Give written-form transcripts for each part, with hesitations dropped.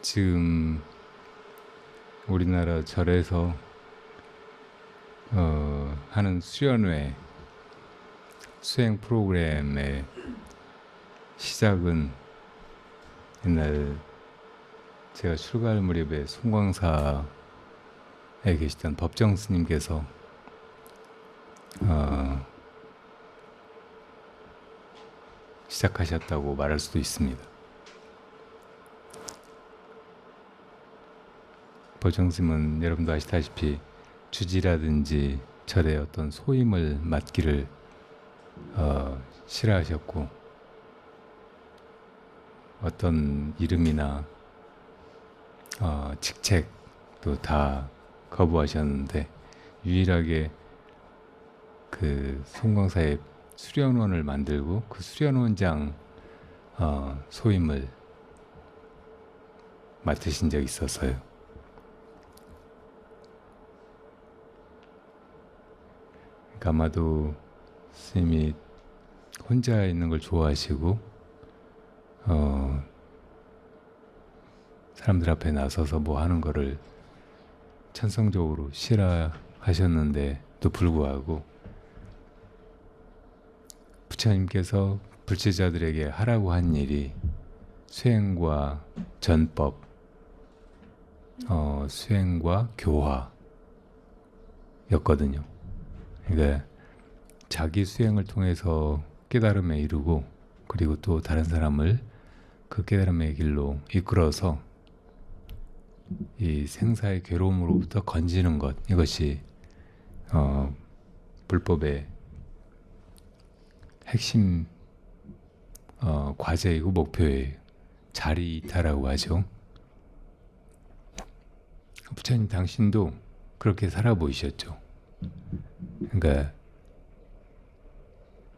지금 우리나라 절에서 하는 수련회 수행 프로그램의 시작은 옛날 제가 출가할 무렵에 송광사에 계시던 법정 스님께서 시작하셨다고 말할 수도 있습니다. 법정 스님은 여러분도 아시다시피 주지라든지 절의 어떤 소임을 맡기를 싫어하셨고, 어떤 이름이나 직책도 다 거부하셨는데, 유일하게 그 송광사의 수련원을 만들고 그 수련원장 소임을 맡으신 적이 있었어요. 그러니까 아마도 스님이 혼자 있는 걸 좋아하시고 사람들 앞에 나서서 뭐 하는 거를 천성적으로 싫어하셨는데도 불구하고 부처님께서 불제자들에게 하라고 한 일이 수행과 전법, 수행과 교화였거든요. 그러니까 자기 수행을 통해서 깨달음에 이르고, 그리고 또 다른 사람을 그 깨달음의 길로 이끌어서 이 생사의 괴로움으로부터 건지는 것, 이것이 불법의 핵심 과제이고 목표의 자리이타라고 하죠. 부처님 당신도 그렇게 살아 보이셨죠. 그러니까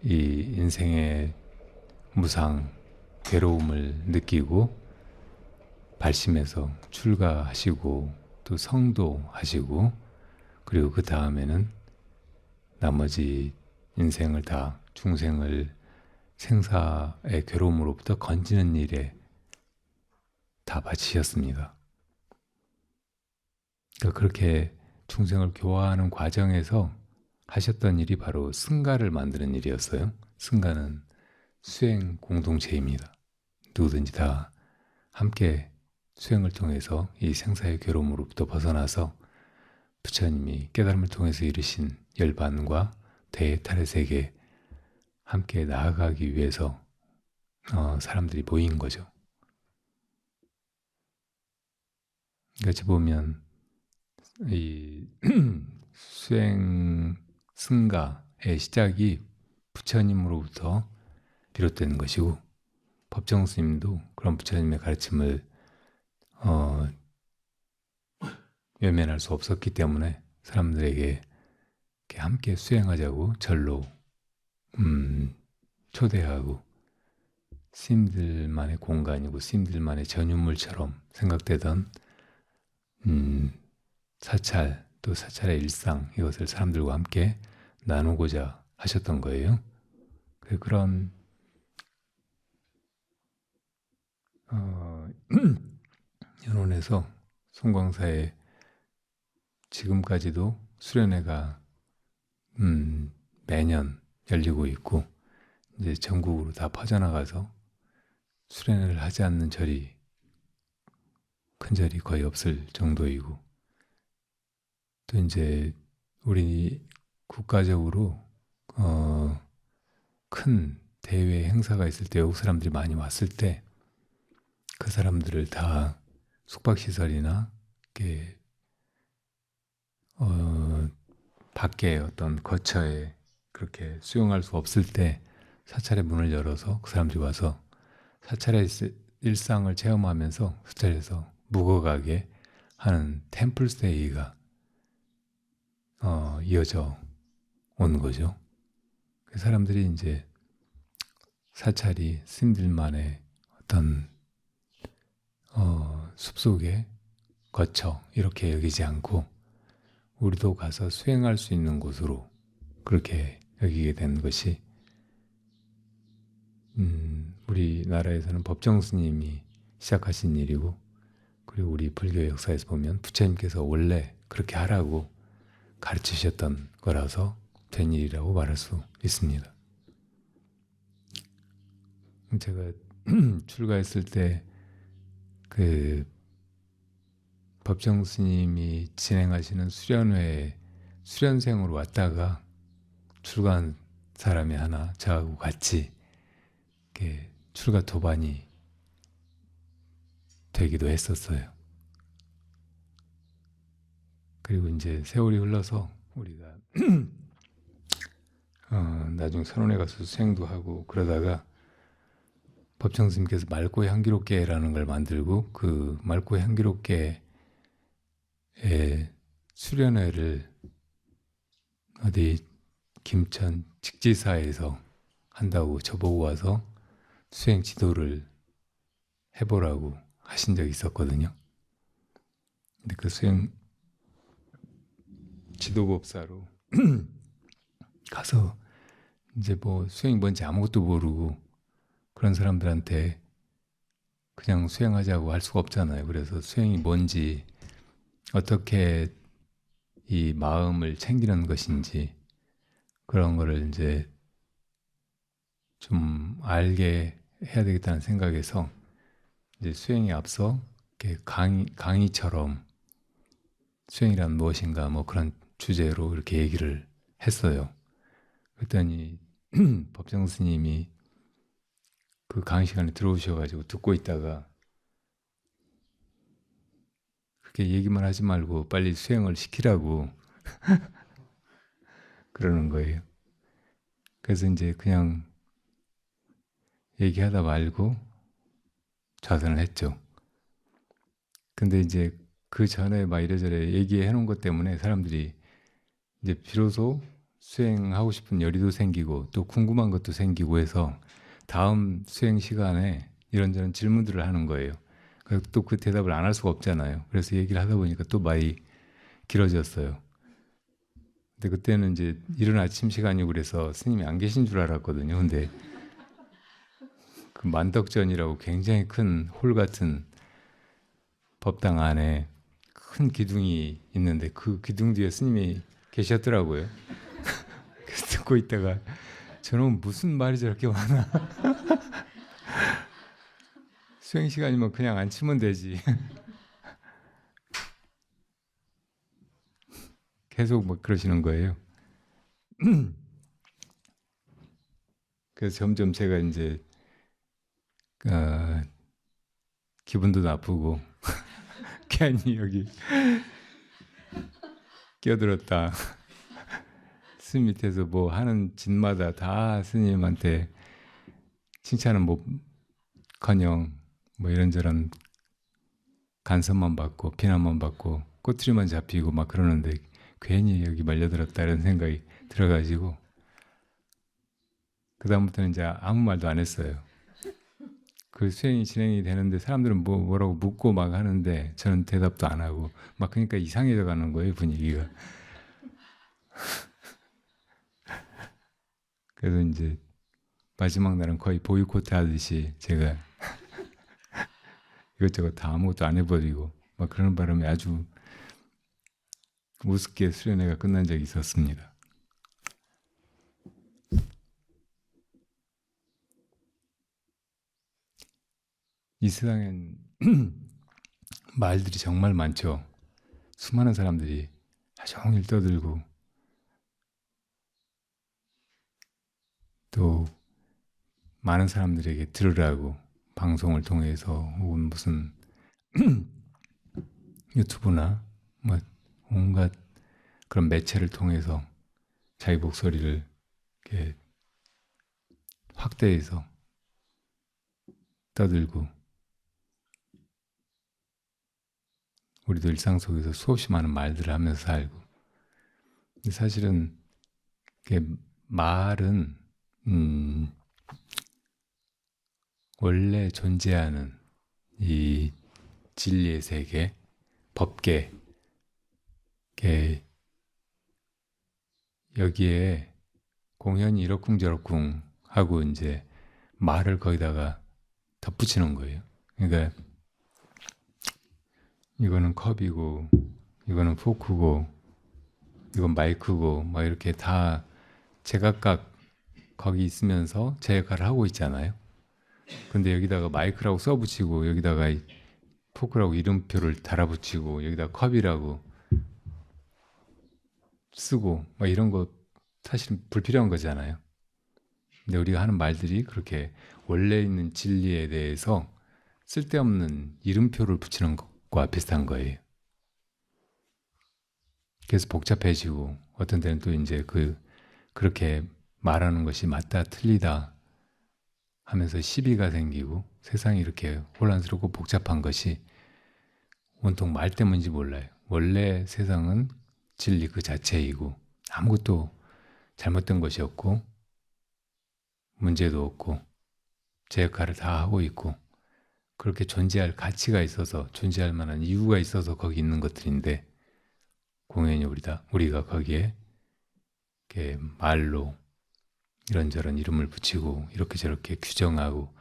이 인생의 무상 괴로움을 느끼고 발심해서 출가하시고 또 성도하시고, 그리고 그 다음에는 나머지 인생을 다 중생을 생사의 괴로움으로부터 건지는 일에 다 바치셨습니다. 그러니까 그렇게 중생을 교화하는 과정에서 하셨던 일이 바로 승가를 만드는 일이었어요. 승가는 수행 공동체입니다. 누구든지 다 함께 수행을 통해서 이 생사의 괴로움으로부터 벗어나서 부처님이 깨달음을 통해서 이루신 열반과 대탈의 세계에 함께 나아가기 위해서 사람들이 모인 거죠. 같이 보면 이 수행 승가의 시작이 부처님으로부터 비롯된 것이고, 법정 스님도 그런 부처님의 가르침을 외면할 수 없었기 때문에 사람들에게 함께 수행하자고 절로 초대하고, 스님들만의 공간이고 스님들만의 전유물처럼 생각되던 사찰, 또 사찰의 일상, 이것을 사람들과 함께 나누고자 하셨던 거예요. 그런 연원에서 송광사에 지금까지도 수련회가 매년 열리고 있고, 이제 전국으로 다 퍼져나가서 수련회를 하지 않는 절이, 큰 절이 거의 없을 정도이고, 또 이제 우리 국가적으로 큰 대회 행사가 있을 때, 외국 사람들이 많이 왔을 때 그 사람들을 다 숙박시설이나 이렇게 밖에 어떤 거처에 그렇게 수용할 수 없을 때 사찰의 문을 열어서 그 사람들이 와서 사찰의 일상을 체험하면서 사찰에서 묵어가게 하는 템플스테이가 이어져 온 거죠. 그 사람들이 이제 사찰이 스님들만의 어떤 숲속의 거처 이렇게 여기지 않고 우리도 가서 수행할 수 있는 곳으로 그렇게 여기게 된 것이 우리나라에서는 법정 스님이 시작하신 일이고, 그리고 우리 불교 역사에서 보면 부처님께서 원래 그렇게 하라고 가르치셨던 거라서 된 일이라고 말할 수 있습니다. 제가 출가했을 때 그 법정 스님이 진행하시는 수련회에 수련생으로 왔다가 출가한 사람이 하나 저하고 같이 이렇게 출가 도반이 되기도 했었어요. 그리고 이제 세월이 흘러서 우리가 나중에 선원에 가서 수행도 하고 그러다가 법정 스님께서 맑고 향기롭게라는 걸 만들고 그 맑고 향기롭게의 수련회를 어디 김천 직지사에서 한다고 저보고 와서 수행 지도를 해보라고 하신 적이 있었거든요. 근데 그 수행 지도법사로 가서 이제 뭐 수행이 뭔지 아무것도 모르고 그런 사람들한테 그냥 수행하자고 할 수가 없잖아요. 그래서 수행이 뭔지 어떻게 이 마음을 챙기는 것인지 그런 거를 이제 좀 알게 해야 되겠다는 생각에서 이제 수행에 앞서 이렇게 강의처럼 수행이란 무엇인가 뭐 그런 주제로 이렇게 얘기를 했어요. 그랬더니 법정 스님이 그 강의 시간에 들어오셔가지고 듣고 있다가 그렇게 얘기만 하지 말고 빨리 수행을 시키라고 그러는 거예요. 그래서 이제 그냥 얘기하다 말고 좌선을 했죠. 근데 이제 그 전에 막 이래저래 얘기해 놓은 것 때문에 사람들이 이제 비로소 수행하고 싶은 열의도 생기고 또 궁금한 것도 생기고 해서 다음 수행 시간에 이런저런 질문들을 하는 거예요. 또 그 대답을 안 할 수가 없잖아요. 그래서 얘기를 하다 보니까 또 많이 길어졌어요. 근데 그때는 이제 이른 아침 시간이고 그래서 스님이 안 계신 줄 알았거든요. 근데 그 만덕전이라고 굉장히 큰 홀 같은 법당 안에 큰 기둥이 있는데 그 기둥 뒤에 스님이 계셨더라고요. 그래서 듣고 있다가 저놈 무슨 말이 저렇게 많아. 수행 시간이면 그냥 앉히면 되지. 계속 뭐 그러시는 거예요. 그래서 점점 제가 이제 기분도 나쁘고 괜히 여기 끼어들었다. 스님 밑에서 뭐 하는 짓마다 다 스님한테 칭찬은 뭐커녕 뭐 이런저런 간섭만 받고 비난만 받고 꼬투리만 잡히고 막 그러는데 괜히 여기 말려들었다 이런 생각이 들어가지고 그 다음부터는 이제 아무 말도 안 했어요. 그 수행이 진행이 되는데 사람들은 뭐라고 묻고 막 하는데 저는 대답도 안 하고 막 그러니까 이상해져 가는 거예요, 분위기가. 그래서 이제 마지막 날은 거의 보이콧 하듯이 제가 이것저것 다 아무것도 안 해버리고 막 그러는 바람에 아주 우습게 수련회가 끝난 적이 있었습니다. 이 세상엔 말들이 정말 많죠. 수많은 사람들이 하루 종일 떠들고 또 많은 사람들에게 들으라고 방송을 통해서 혹은 무슨 유튜브나 뭐 온갖 그런 매체를 통해서 자기 목소리를 이렇게 확대해서 떠들고 우리도 일상 속에서 수없이 많은 말들을 하면서 살고 근데 사실은 말은 원래 존재하는 이 진리의 세계, 법계 여기에 공연이 이러쿵저러쿵 하고 이제 말을 거기다가 덧붙이는 거예요. 그러니까 이거는 컵이고, 이거는 포크고, 이건 마이크고, 막 이렇게 다 제각각 거기 있으면서 제 역할을 하고 있잖아요. 근데 여기다가 마이크라고 써붙이고, 여기다가 포크라고 이름표를 달아붙이고, 여기다 컵이라고 쓰고, 막 이런 거 사실은 불필요한 거잖아요. 근데 우리가 하는 말들이 그렇게 원래 있는 진리에 대해서 쓸데없는 이름표를 붙이는 것과 비슷한 거예요. 그래서 복잡해지고 어떤 때는 또 이제 그렇게 말하는 것이 맞다 틀리다 하면서 시비가 생기고 세상이 이렇게 혼란스럽고 복잡한 것이 온통 말 때문인지 몰라요. 원래 세상은 진리 그 자체이고 아무것도 잘못된 것이 없고 문제도 없고 제 역할을 다 하고 있고 그렇게 존재할 가치가 있어서 존재할 만한 이유가 있어서 거기 있는 것들인데 공연히 우리가 거기에 이렇게 말로 이런저런 이름을 붙이고 이렇게 저렇게 규정하고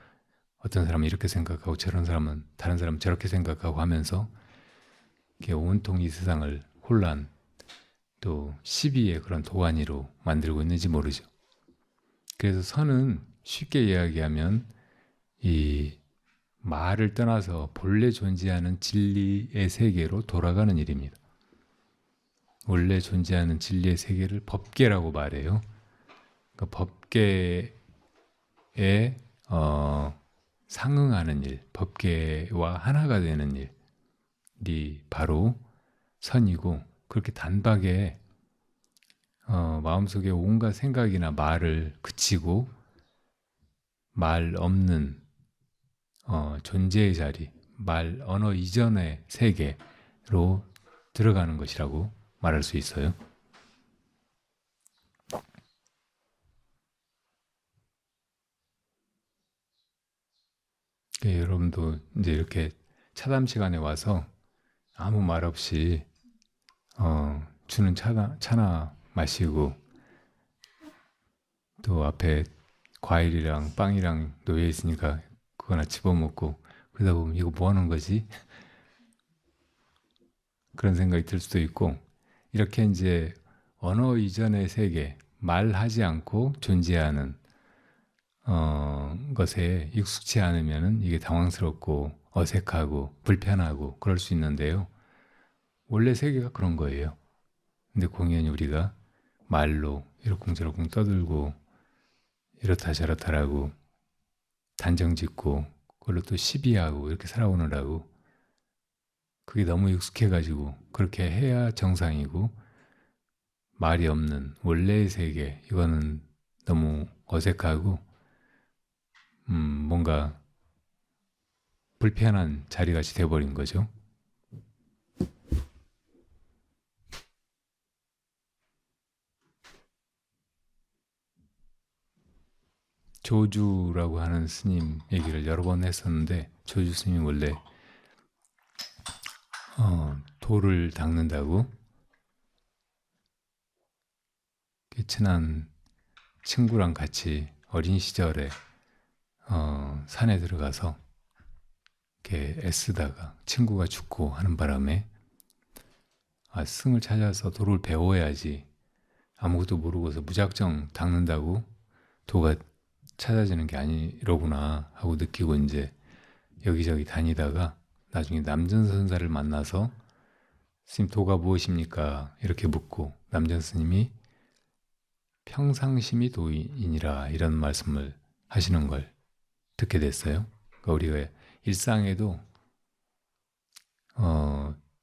어떤 사람은 이렇게 생각하고 저런 사람은 다른 사람은 저렇게 생각하고 하면서 이렇게 온통 이 세상을 혼란 또 시비의 그런 도가니로 만들고 있는지 모르죠. 그래서 선은 쉽게 이야기하면 이 말을 떠나서 본래 존재하는 진리의 세계로 돌아가는 일입니다. 원래 존재하는 진리의 세계를 법계라고 말해요. 그러니까 법계에 상응하는 일, 법계와 하나가 되는 일이 바로 선이고 그렇게 단박에 마음속에 온갖 생각이나 말을 그치고 말 없는 존재의 자리, 언어 이전의 세계로 들어가는 것이라고 말할 수 있어요. 여러분도 이제 이렇게 차담 시간에 와서 아무 말 없이 주는 차나 마시고 또 앞에 과일이랑 빵이랑 놓여 있으니까 그거나 집어먹고 그러다 보면 이거 뭐 하는 거지? 그런 생각이 들 수도 있고 이렇게 이제 언어 이전의 세계, 말하지 않고 존재하는 것에 익숙치 않으면 이게 당황스럽고 어색하고 불편하고 그럴 수 있는데요. 원래 세계가 그런 거예요. 근데 공연히 우리가 말로 이러쿵저러쿵 떠들고 이렇다 저렇다라고 단정짓고 그걸로 또 시비하고 이렇게 살아오느라고 그게 너무 익숙해가지고 그렇게 해야 정상이고 말이 없는 원래의 세계 이거는 너무 어색하고 뭔가 불편한 자리같이 돼버린 거죠. 조주라고 하는 스님 얘기를 여러 번 했었는데 조주 스님 원래 돌을 닦는다고 친한 친구랑 같이 어린 시절에 산에 들어가서 이렇게 애쓰다가 친구가 죽고 하는 바람에 승을 찾아서 돌을 배워야지 아무것도 모르고서 무작정 닦는다고 도가 찾아지는 게 아니로구나 하고 느끼고 이제 여기저기 다니다가 나중에 남전선사를 만나서 스님 도가 무엇입니까? 이렇게 묻고 남전 스님이 평상심이 도인이라 이런 말씀을 하시는 걸 듣게 됐어요. 그러니까 우리가 일상에도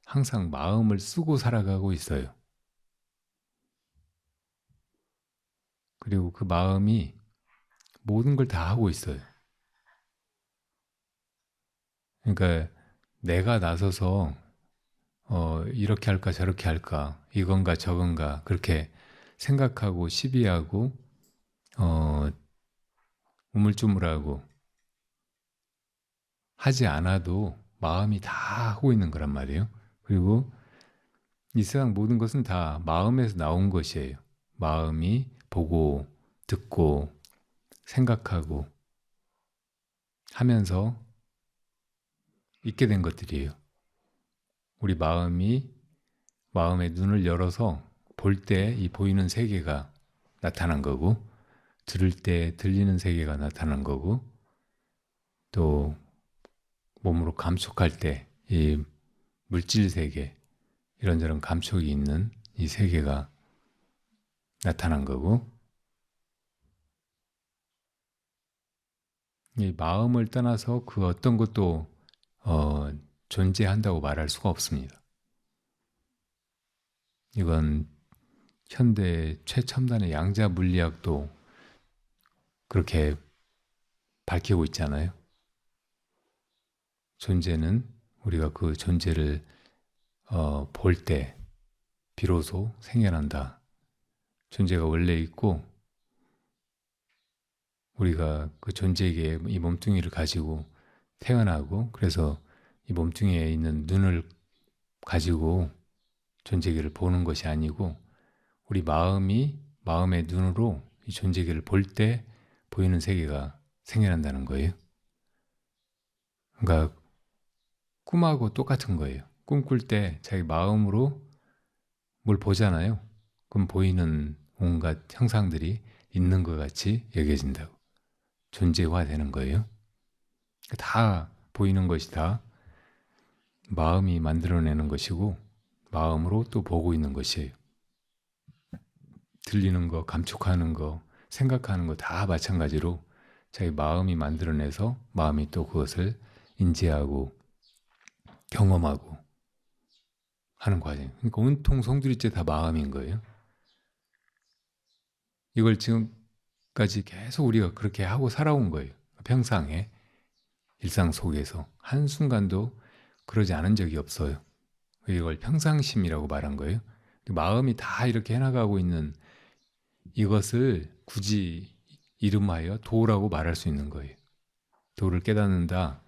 항상 마음을 쓰고 살아가고 있어요. 그리고 그 마음이 모든 걸 다 하고 있어요. 그러니까 내가 나서서 이렇게 할까 저렇게 할까 이건가 저건가 그렇게 생각하고 시비하고 우물쭈물하고 하지 않아도 마음이 다 하고 있는 거란 말이에요. 그리고 이 세상 모든 것은 다 마음에서 나온 것이에요. 마음이 보고 듣고 생각하고 하면서 있게 된 것들이에요. 우리 마음의 눈을 열어서 볼 때 이 보이는 세계가 나타난 거고, 들을 때 들리는 세계가 나타난 거고, 또 몸으로 감촉할 때 이 물질 세계, 이런저런 감촉이 있는 이 세계가 나타난 거고, 이 마음을 떠나서 그 어떤 것도 존재한다고 말할 수가 없습니다. 이건 현대 최첨단의 양자 물리학도 그렇게 밝히고 있잖아요. 존재는 우리가 그 존재를 볼 때 비로소 생겨난다. 존재가 원래 있고 우리가 그 존재에게 이 몸뚱이를 가지고 태어나고, 그래서 이 몸뚱이에 있는 눈을 가지고 존재계를 보는 것이 아니고, 우리 마음의 눈으로 이 존재계를 볼 때 보이는 세계가 생겨난다는 거예요. 그러니까 꿈하고 똑같은 거예요. 꿈꿀 때 자기 마음으로 뭘 보잖아요. 그럼 보이는 온갖 형상들이 있는 것 같이 여겨진다고. 존재화되는 거예요. 다 보이는 것이 다 마음이 만들어내는 것이고, 마음으로 또 보고 있는 것이에요. 들리는 거, 감촉하는 거, 생각하는 거 다 마찬가지로 자기 마음이 만들어내서 마음이 또 그것을 인지하고 경험하고 하는 과정. 그러니까 온통 송두리째 다 마음인 거예요. 이걸 지금까지 계속 우리가 그렇게 하고 살아온 거예요. 평상에, 일상 속에서 한순간도 그러지 않은 적이 없어요. 이걸 평상심이라고 말한 거예요. 마음이 다 이렇게 해나가고 있는 이것을 굳이 이름하여 도라고 말할 수 있는 거예요. 도를 깨닫는다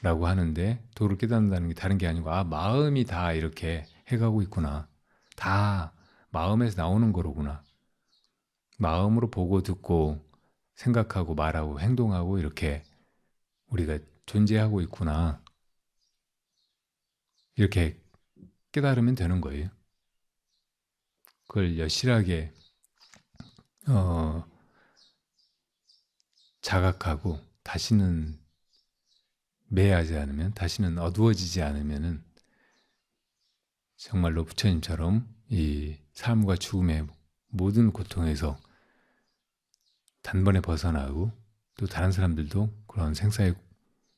라고 하는데, 도를 깨닫는다는 게 다른 게 아니고, 마음이 다 이렇게 해가고 있구나. 다 마음에서 나오는 거로구나. 마음으로 보고 듣고 생각하고 말하고 행동하고 이렇게 우리가 존재하고 있구나. 이렇게 깨달으면 되는 거예요. 그걸 여실하게 자각하고 다시는 매하지 않으면, 다시는 어두워지지 않으면은 정말로 부처님처럼 이 삶과 죽음의 모든 고통에서 단번에 벗어나고, 또 다른 사람들도 그런 생사의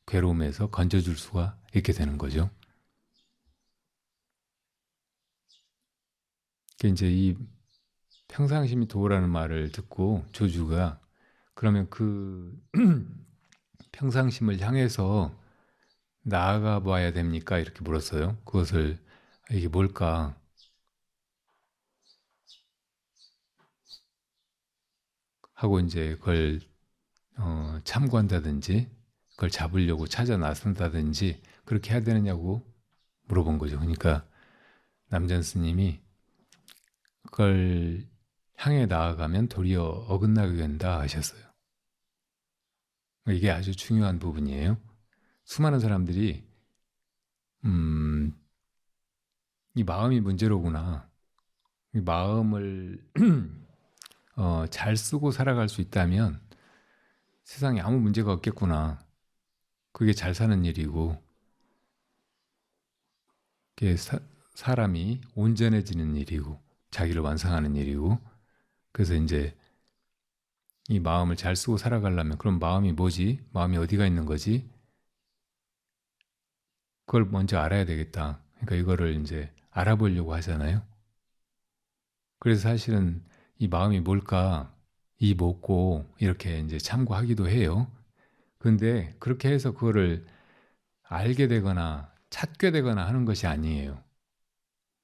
괴로움에서 건져줄 수가 있게 되는 거죠. 이제 이 평상심이 도라는 말을 듣고 조주가, 그러면 그 평상심을 향해서 나아가 봐야 됩니까? 이렇게 물었어요. 그것을 이게 뭘까? 하고 이제 그걸 참고한다든지 그걸 잡으려고 찾아 나선다든지 그렇게 해야 되느냐고 물어본 거죠. 그러니까 남전 스님이 그걸 향해 나아가면 도리어 어긋나게 된다 하셨어요. 이게 아주 중요한 부분이에요. 수많은 사람들이 이 마음이 문제로구나. 이 마음을 잘 쓰고 살아갈 수 있다면 세상에 아무 문제가 없겠구나. 그게 잘 사는 일이고, 그게 사람이 온전해지는 일이고, 자기를 완성하는 일이고, 그래서 이제 이 마음을 잘 쓰고 살아가려면, 그럼 마음이 뭐지? 마음이 어디가 있는 거지? 그걸 먼저 알아야 되겠다. 그러니까 이거를 이제 알아보려고 하잖아요. 그래서 사실은 이 마음이 뭘까? 이 묻고 이렇게 이제 참고하기도 해요. 근데 그렇게 해서 그거를 알게 되거나 찾게 되거나 하는 것이 아니에요.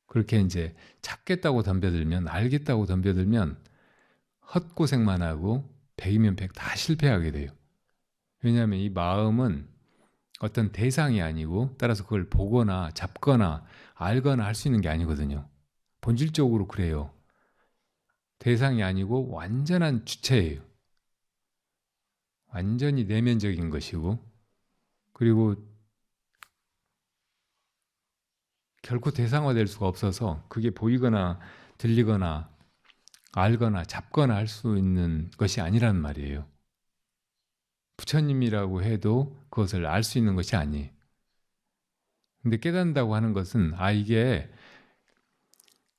그렇게 이제 찾겠다고 덤벼들면, 알겠다고 덤벼들면 헛고생만 하고 100이면 100 다 실패하게 돼요. 왜냐하면 이 마음은 어떤 대상이 아니고, 따라서 그걸 보거나 잡거나 알거나 할 수 있는 게 아니거든요. 본질적으로 그래요. 대상이 아니고 완전한 주체예요. 완전히 내면적인 것이고, 그리고 결코 대상화될 수가 없어서 그게 보이거나 들리거나 알거나 잡거나 할 수 있는 것이 아니란 말이에요. 부처님이라고 해도 그것을 알 수 있는 것이 아니에요. 근데 깨닫는다고 하는 것은 이게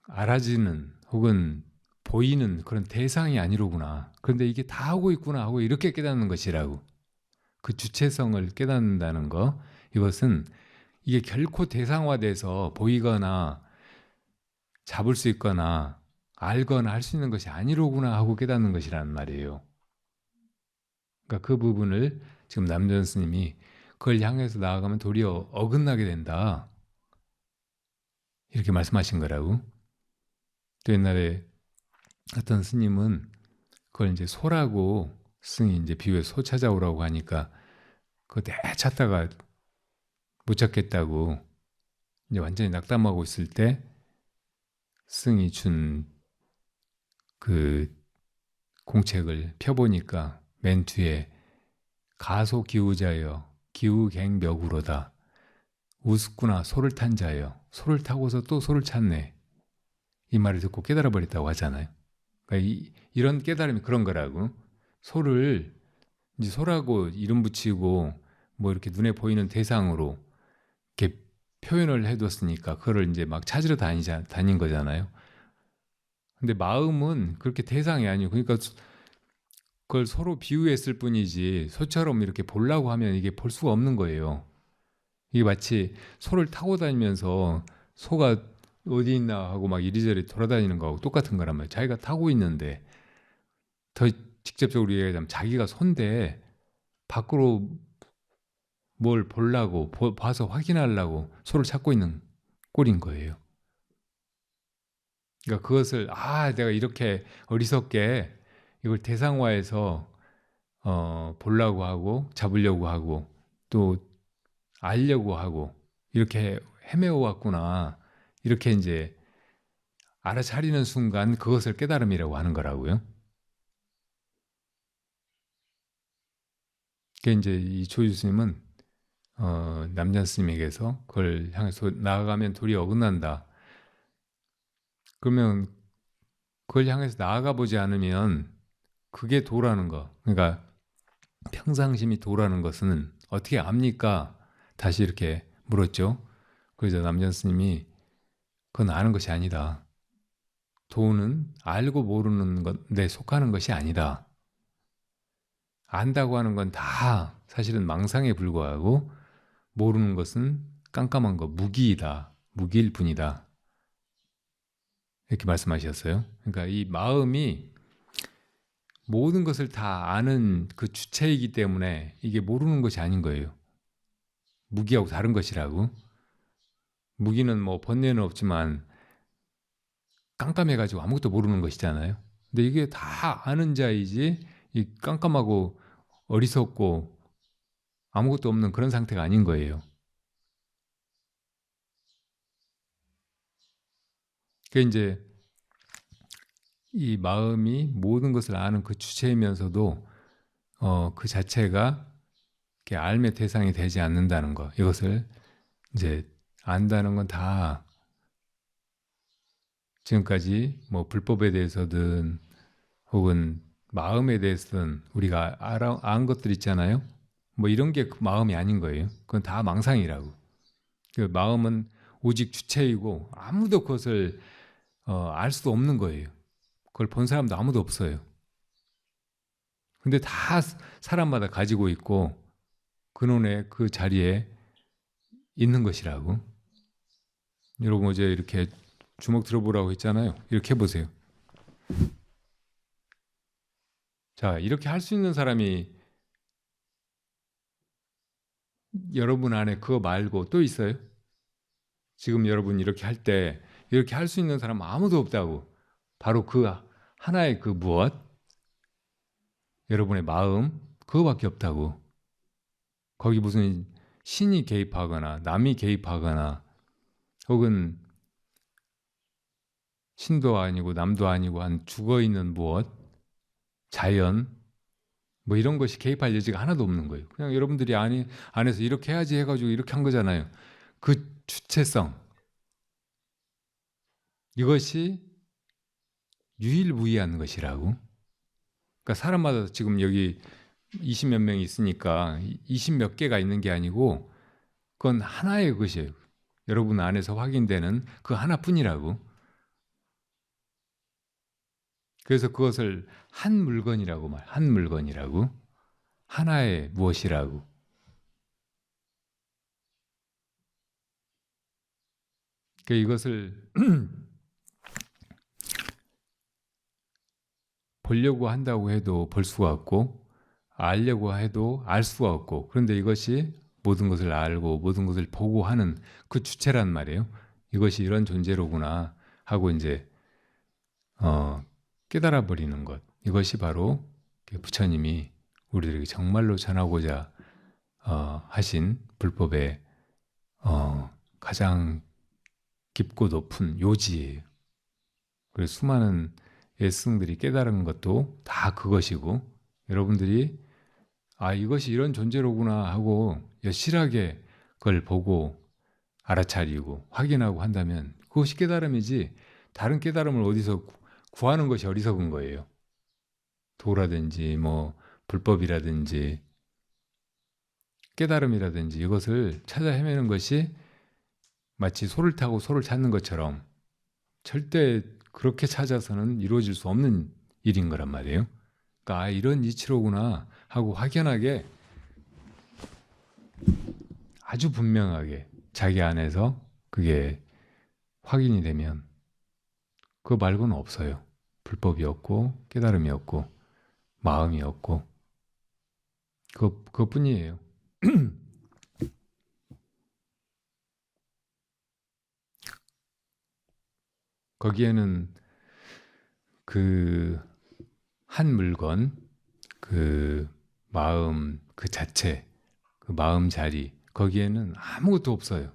알아지는 혹은 보이는 그런 대상이 아니로구나. 그런데 이게 다 하고 있구나 하고 이렇게 깨닫는 것이라고. 그 주체성을 깨닫는다는 거, 이것은 이게 결코 대상화돼서 보이거나 잡을 수 있거나 알거나 할 수 있는 것이 아니로구나 하고 깨닫는 것이라는 말이에요. 그러니까 그 부분을 지금 남전 스님이 그걸 향해서 나아가면 도리어 어긋나게 된다. 이렇게 말씀하신 거라고. 또 옛날에 어떤 스님은 그걸 이제 소라고 스승이 이제 비유해 소 찾아오라고 하니까 그거 내 찾다가 못 찾겠다고 이제 완전히 낙담하고 있을 때 스승이 준 그 공책을 펴보니까 맨 뒤에 가소 기우자여 기우갱벽으로다 우습구나 소를 탄 자여 소를 타고서 또 소를 찾네 이 말을 듣고 깨달아 버렸다고 하잖아요. 그러니까 이런 깨달음이 그런 거라고. 소를 이제 소라고 이름 붙이고 뭐 이렇게 눈에 보이는 대상으로 이렇게 표현을 해뒀으니까 그거를 이제 막 찾으러 다닌 거잖아요. 근데 마음은 그렇게 대상이 아니고, 그러니까 그걸 서로 비유했을 뿐이지 소처럼 이렇게 보려고 하면 이게 볼 수가 없는 거예요. 이게 마치 소를 타고 다니면서 소가 어디 있나 하고 막 이리저리 돌아다니는 거하고 똑같은 거란 말이에요. 자기가 타고 있는데, 더 직접적으로 얘기하자면 자기가 손대 밖으로 뭘 보려고 봐서 확인하려고 소를 찾고 있는 꼴인 거예요. 그러니까 그것을 내가 이렇게 어리석게 이걸 대상화해서 보려고 하고 잡으려고 하고 또 알려고 하고 이렇게 헤매어 왔구나. 이렇게 이제 알아차리는 순간 그것을 깨달음이라고 하는 거라고요. 그게 이제 이 조주 스님은 남전 스님에게서 그걸 향해서 나아가면 도리 어긋난다. 그러면 그걸 향해서 나아가 보지 않으면 그게 도라는 거. 그러니까 평상심이 도라는 것은 어떻게 압니까? 다시 이렇게 물었죠. 그래서 남전 스님이 그건 아는 것이 아니다. 도는 알고 모르는 것에 속하는 것이 아니다. 안다고 하는 건 다 사실은 망상에 불과하고 모르는 것은 깜깜한 거, 무기이다. 무기일 뿐이다. 이렇게 말씀하셨어요. 그러니까 이 마음이 모든 것을 다 아는 그 주체이기 때문에 이게 모르는 것이 아닌 거예요. 무기하고 다른 것이라고. 무기는 뭐 번뇌는 없지만 깜깜해가지고 아무것도 모르는 것이잖아요. 근데 이게 다 아는 자이지 이 깜깜하고 어리석고 아무것도 없는 그런 상태가 아닌 거예요. 그 이제 이 마음이 모든 것을 아는 그 주체이면서도 그 자체가 이렇게 알매 대상이 되지 않는다는 거. 이것을 이제 안다는 건 다 지금까지 뭐 불법에 대해서든 혹은 마음에 대해서든 우리가 안 것들 있잖아요. 뭐 이런 게 그 마음이 아닌 거예요. 그건 다 망상이라고. 그 마음은 오직 주체이고 아무도 그것을 알 수 없는 거예요. 그걸 본 사람도 아무도 없어요. 근데 다 사람마다 가지고 있고 근원의 그 자리에 있는 것이라고. 여러분 어제 이렇게 주먹 들어보라고 했잖아요. 이렇게 해보세요. 자, 이렇게 할 수 있는 사람이 여러분 안에 그거 말고 또 있어요? 지금 여러분 이렇게 할 때 이렇게 할 수 있는 사람은 아무도 없다고. 바로 그 하나의 그 무엇? 여러분의 마음 그거밖에 없다고. 거기 무슨 신이 개입하거나 남이 개입하거나 혹은 신도 아니고 남도 아니고 한 죽어있는 무엇? 자연 뭐 이런 것이 개입할 여지가 하나도 없는 거예요. 그냥 여러분들이 안에서 이렇게 해야지 해가지고 이렇게 한 거잖아요. 그 주체성 이것이 유일무이한 것이라고. 그러니까 사람마다 지금 여기 20몇 명이 있으니까 20몇 개가 있는 게 아니고 그건 하나의 것이에요. 여러분 안에서 확인되는 그 하나뿐이라고. 그래서 그것을 한 물건이라고 한 물건이라고. 하나의 무엇이라고. 그러니까 이것을 보려고 한다고 해도 볼 수가 없고 알려고 해도 알 수가 없고, 그런데 이것이 모든 것을 알고 모든 것을 보고 하는 그 주체란 말이에요. 이것이 이런 존재로구나 하고 이제 깨달아 버리는 것. 이것이 바로 부처님이 우리들에게 정말로 전하고자 하신 불법의 가장 깊고 높은 요지예요. 그래서 수많은 예스승들이 깨달은 것도 다 그것이고, 여러분들이 이것이 이런 존재로구나 하고 여실하게 그걸 보고 알아차리고 확인하고 한다면 그것이 깨달음이지, 다른 깨달음을 어디서 구하는 것이 어리석은 거예요. 도라든지 뭐 불법이라든지 깨달음이라든지 이것을 찾아 헤매는 것이 마치 소를 타고 소를 찾는 것처럼 절대 그렇게 찾아서는 이루어질 수 없는 일인 거란 말이에요. 그러니까 이런 이치로구나 하고 확연하게 아주 분명하게 자기 안에서 그게 확인이 되면 그거 말고는 없어요. 불법이 없고 깨달음이 없고 마음이 없고 그것뿐이에요. 거기에는 그 한 물건, 그 마음 그 자체, 그 마음 자리, 거기에는 아무것도 없어요.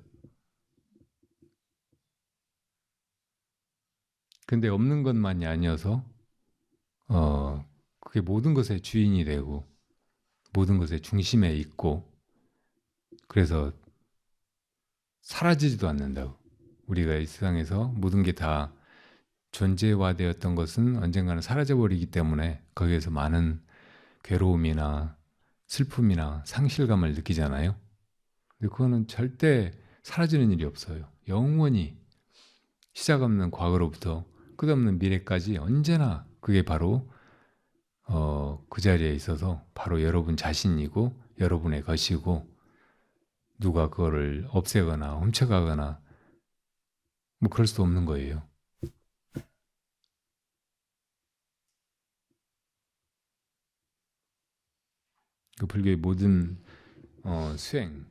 근데 없는 것만이 아니어서 그게 모든 것의 주인이 되고 모든 것의 중심에 있고, 그래서 사라지지도 않는다고. 우리가 이 세상에서 모든 게 다 존재화되었던 것은 언젠가는 사라져버리기 때문에 거기에서 많은 괴로움이나 슬픔이나 상실감을 느끼잖아요. 근데 그거는 절대 사라지는 일이 없어요. 영원히 시작 없는 과거로부터 끝없는 미래까지 언제나 그게 바로 그 자리에 있어서 바로 여러분 자신이고 여러분의 것이고, 누가 그거를 없애거나 훔쳐가거나 뭐 그럴 수 없는 거예요. 그 불교의 모든 수행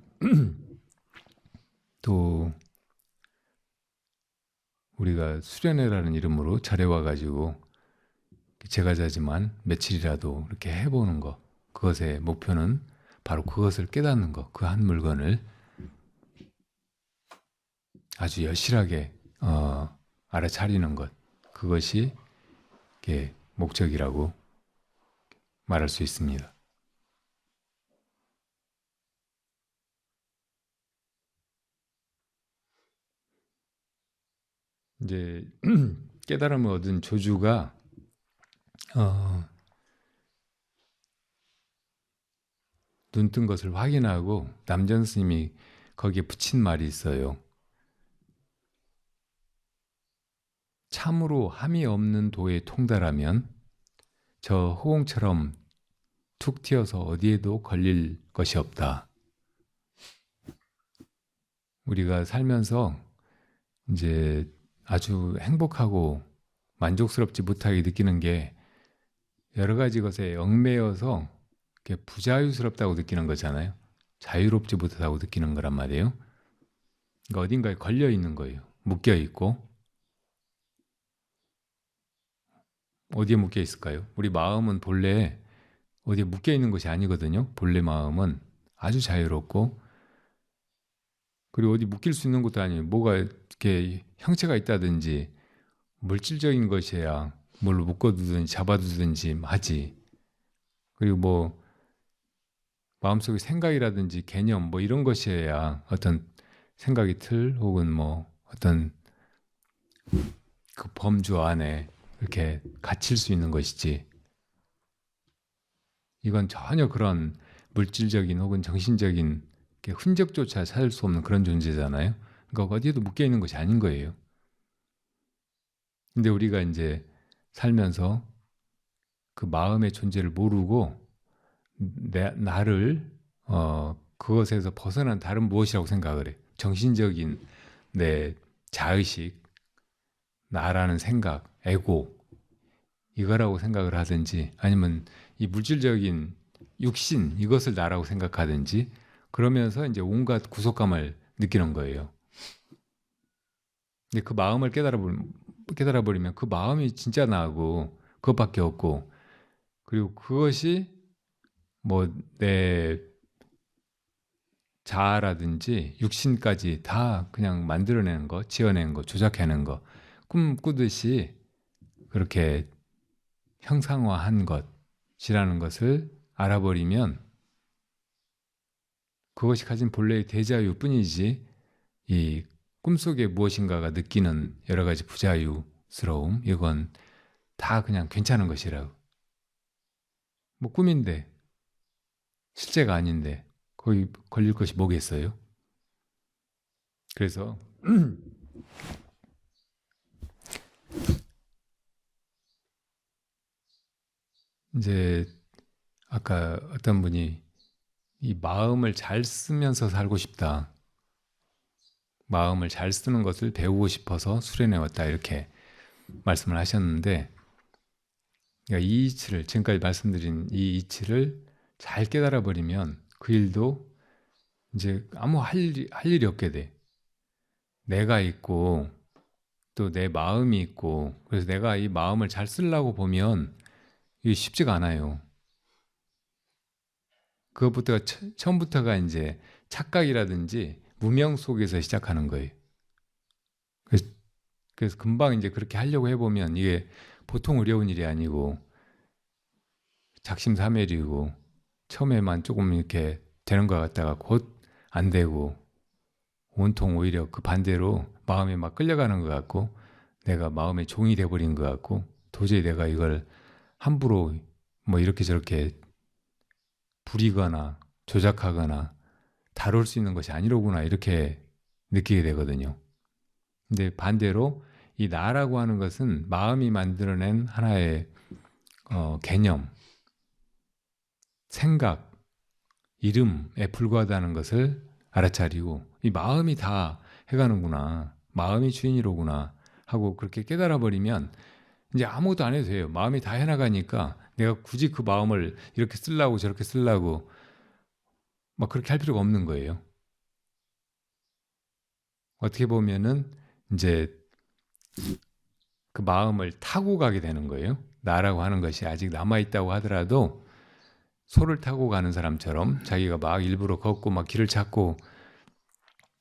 또 우리가 수련회라는 이름으로 절에 와가지고 제가자지만 며칠이라도 이렇게 해보는 것, 그것의 목표는 바로 그것을 깨닫는 것, 그 한 물건을 아주 여실하게 알아차리는 것, 그것이 목적이라고 말할 수 있습니다. 이제 깨달음을 얻은 조주가 눈 뜬 것을 확인하고 남전 스님이 거기에 붙인 말이 있어요. 참으로 함이 없는 도에 통달하면 저 호공처럼 툭 튀어서 어디에도 걸릴 것이 없다. 우리가 살면서 이제 아주 행복하고 만족스럽지 못하게 느끼는 게 여러 가지 것에 얽매여서 부자유스럽다고 느끼는 거잖아요. 자유롭지 못하다고 느끼는 거란 말이에요. 그러니까 어딘가에 걸려 있는 거예요. 묶여 있고. 어디에 묶여 있을까요? 우리 마음은 본래 어디에 묶여 있는 것이 아니거든요. 본래 마음은 아주 자유롭고, 그리고 어디 묶일 수 있는 것도 아니에요. 뭐가 이렇게 형체가 있다든지 물질적인 것이야 뭘로 묶어두든지 잡아두든지 하지. 그리고 뭐 마음속에 생각이라든지 개념 뭐 이런 것이어야 어떤 생각의 틀 혹은 뭐 어떤 그 범주 안에 이렇게 갇힐 수 있는 것이지, 이건 전혀 그런 물질적인 혹은 정신적인 흔적조차 찾을 수 없는 그런 존재잖아요. 그러니까 어디에도 묶여 있는 것이 아닌 거예요. 근데 우리가 이제 살면서 그 마음의 존재를 모르고 나를 그것에서 벗어난 다른 무엇이라고 생각을 해. 정신적인 내 자의식, 나라는 생각, 에고, 이거라고 생각을 하든지, 아니면 이 물질적인 육신, 이것을 나라고 생각하든지, 그러면서 이제 온갖 구속감을 느끼는 거예요. 근데 그 마음을 깨달아버리면 그 마음이 진짜 나하고 그것밖에 없고, 그리고 그것이 뭐 내 자아라든지 육신까지 다 그냥 만들어내는 거, 지어내는 거, 조작해내는 거, 꿈꾸듯이 그렇게 형상화한 것이라는 것을 알아버리면 그것이 가진 본래의 대자유뿐이지, 이 꿈속에 무엇인가가 느끼는 여러 가지 부자유스러움, 이건 다 그냥 괜찮은 것이라고. 뭐 꿈인데, 실제가 아닌데 거기 걸릴 것이 뭐겠어요? 그래서 이제 아까 어떤 분이 이 마음을 잘 쓰면서 살고 싶다, 마음을 잘 쓰는 것을 배우고 싶어서 수련해왔다, 이렇게 말씀을 하셨는데, 그러니까 이 이치를, 지금까지 말씀드린 이 이치를 잘 깨달아 버리면 그 일도 이제 아무 할 일이 없게 돼. 내가 있고 또 내 마음이 있고, 그래서 내가 이 마음을 잘 쓰려고 보면 이게 쉽지가 않아요. 그것부터가 처음부터가 이제 착각이라든지 무명 속에서 시작하는 거예요. 그래서, 그래서 금방 이제 그렇게 하려고 해보면 이게 보통 어려운 일이 아니고 작심삼일이고, 처음에만 조금 이렇게 되는 것 같다가 곧 안 되고, 온통 오히려 그 반대로 마음이 막 끌려가는 것 같고, 내가 마음의 종이 돼버린 것 같고, 도저히 내가 이걸 함부로 뭐 이렇게 저렇게 부리거나 조작하거나 다룰 수 있는 것이 아니로구나, 이렇게 느끼게 되거든요. 근데 반대로 이 나라고 하는 것은 마음이 만들어낸 하나의 개념, 생각, 이름에 불과하다는 것을 알아차리고, 이 마음이 다 해가는구나, 마음이 주인이로구나 하고 그렇게 깨달아 버리면 이제 아무것도 안 해도 돼요. 마음이 다 해나가니까 내가 굳이 그 마음을 이렇게 쓰려고 저렇게 쓰려고 막 그렇게 할 필요가 없는 거예요. 어떻게 보면은 이제 그 마음을 타고 가게 되는 거예요. 나라고 하는 것이 아직 남아있다고 하더라도 소를 타고 가는 사람처럼 자기가 막 일부러 걷고 막 길을 찾고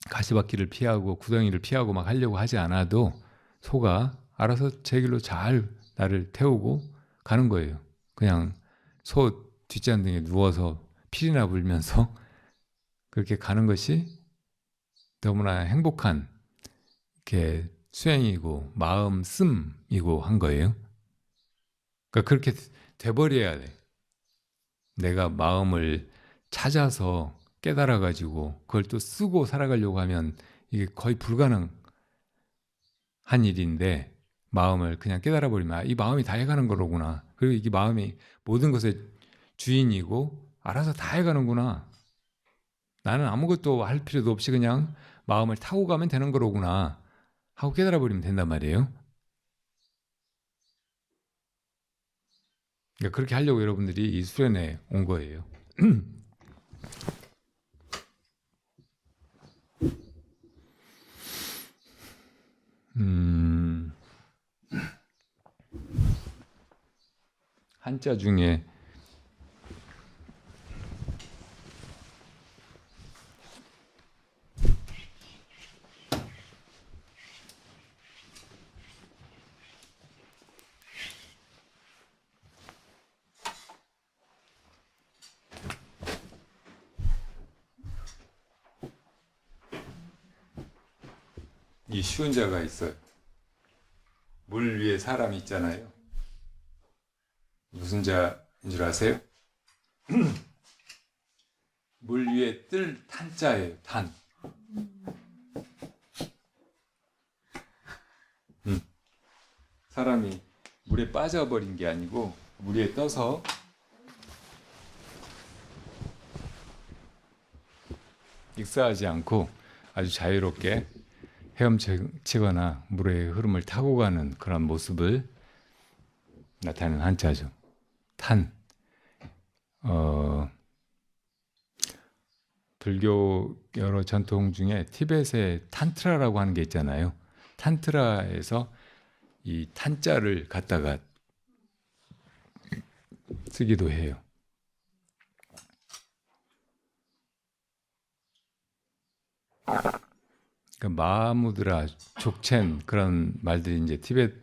가시밭길을 피하고 구덩이를 피하고 막 하려고 하지 않아도 소가 알아서 제 길로 잘 나를 태우고 가는 거예요. 그냥 소 뒷잔등에 누워서 피리나 불면서 그렇게 가는 것이 너무나 행복한 이렇게 수행이고 마음 씀이고 한 거예요. 그러니까 그렇게 돼버려야 돼. 내가 마음을 찾아서 깨달아 가지고 그걸 또 쓰고 살아가려고 하면 이게 거의 불가능한 일인데, 마음을 그냥 깨달아 버리면 이 마음이 다 해가는 거로구나, 그리고 이게 마음이 모든 것의 주인이고 알아서 다 해가는구나, 나는 아무것도 할 필요도 없이 그냥 마음을 타고 가면 되는 거로구나 하고 깨달아 버리면 된단 말이에요. 그러니까 그렇게 하려고 여러분들이 이 수련회 온 거예요. 한자 중에 이 쉬운 자가 있어요. 물 위에 사람이 있잖아요. 무슨 자인 줄 아세요? 물 위에 뜰 탄자예요. 탄. 사람이 물에 빠져버린 게 아니고 물 위에 떠서 익사하지 않고 아주 자유롭게 헤엄치거나 물의 흐름을 타고 가는 그런 모습을 나타내는 한자죠. 탄. 불교 여러 전통 중에 티벳의 탄트라라고 하는 게 있잖아요. 탄트라에서 이 탄자를 갖다가 쓰기도 해요. 그러니까 마하무드라, 족첸 그런 말들이 이제 티벳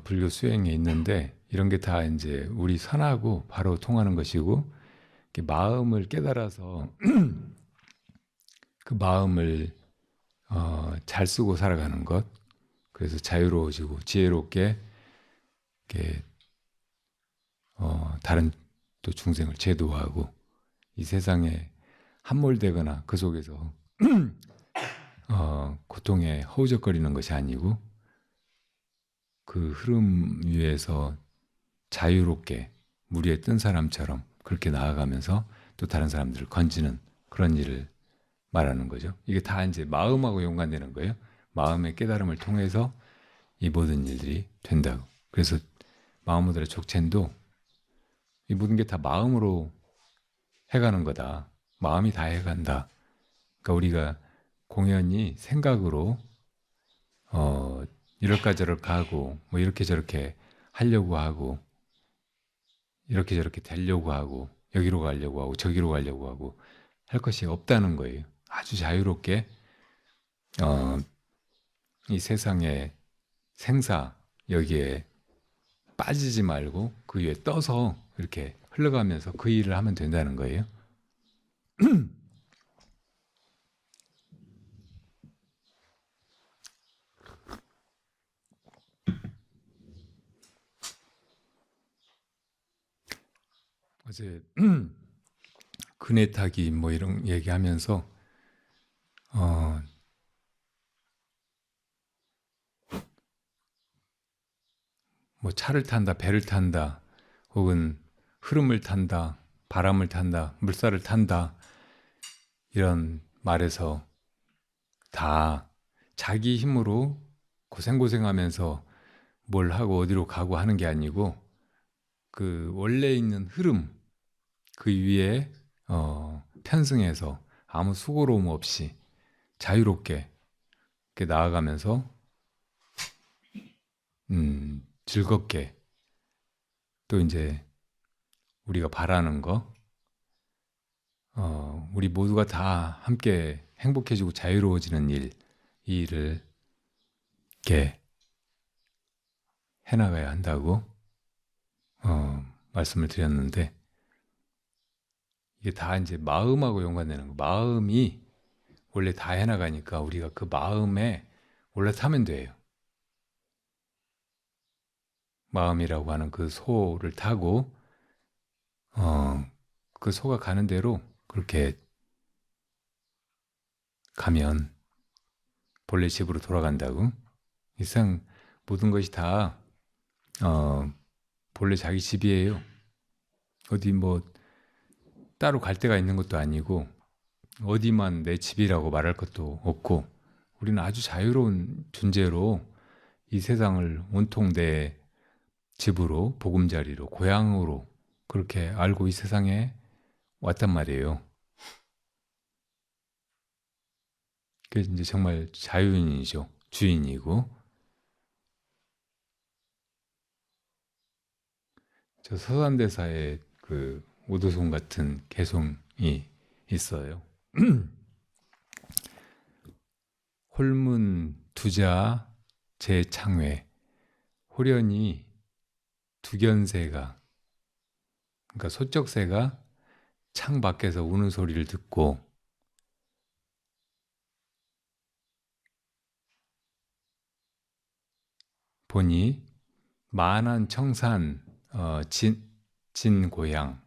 불교 수행에 있는데 이런 게 다 이제 우리 선하고 바로 통하는 것이고 마음을 깨달아서 그 마음을 잘 쓰고 살아가는 것, 그래서 자유로워지고 지혜롭게 이렇게 다른 또 중생을 제도하고 이 세상에 함몰되거나 그 속에서 고통에 허우적거리는 것이 아니고 그 흐름 위에서 자유롭게 물 위에 뜬 사람처럼 그렇게 나아가면서 또 다른 사람들을 건지는 그런 일을 말하는 거죠. 이게 다 이제 마음하고 연관되는 거예요. 마음의 깨달음을 통해서 이 모든 일들이 된다고. 그래서 마하무드라 족첸도 이 모든 게 다 마음으로 해가는 거다. 마음이 다 해간다. 그러니까 우리가 공연히 생각으로 이럴까 저럴까 하고 뭐 이렇게 저렇게 하려고 하고 이렇게 저렇게 되려고 하고 여기로 가려고 하고 저기로 가려고 하고 할 것이 없다는 거예요. 아주 자유롭게 이 세상의 생사 여기에 빠지지 말고 그 위에 떠서 이렇게 흘러가면서 그 일을 하면 된다는 거예요. 어제 그네 타기 뭐 이런 얘기하면서 뭐 차를 탄다, 배를 탄다, 혹은 흐름을 탄다, 바람을 탄다, 물살을 탄다 이런 말에서 다 자기 힘으로 고생고생하면서 뭘 하고 어디로 가고 하는 게 아니고 그 원래 있는 흐름 그 위에 편승해서 아무 수고로움 없이 자유롭게 이렇게 나아가면서 즐겁게 또 이제 우리가 바라는 거 우리 모두가 다 함께 행복해지고 자유로워지는 일, 이 일을 이렇게 해나가야 한다고 말씀을 드렸는데 이게 다 이제 마음하고 연관되는 거. 마음이 원래 다 해나가니까 우리가 그 마음에 올라타면 돼요. 마음이라고 하는 그 소를 타고 그 소가 가는 대로 그렇게 가면 본래 집으로 돌아간다고. 이 세상 모든 것이 다 본래 자기 집이에요. 어디 뭐 따로 갈 데가 있는 것도 아니고 어디만 내 집이라고 말할 것도 없고 우리는 아주 자유로운 존재로 이 세상을 온통 내 집으로 보금자리로 고향으로 그렇게 알고 이 세상에 왔단 말이에요. 그래서 이제 정말 자유인이죠. 주인이고. 저 서산대사에 그 오도송 같은 개송이 있어요. 홀문 두자 제창회 호련히 두견새가 그러니까 소쩍새가 창 밖에서 우는 소리를 듣고 보니 만한 청산 진 고향,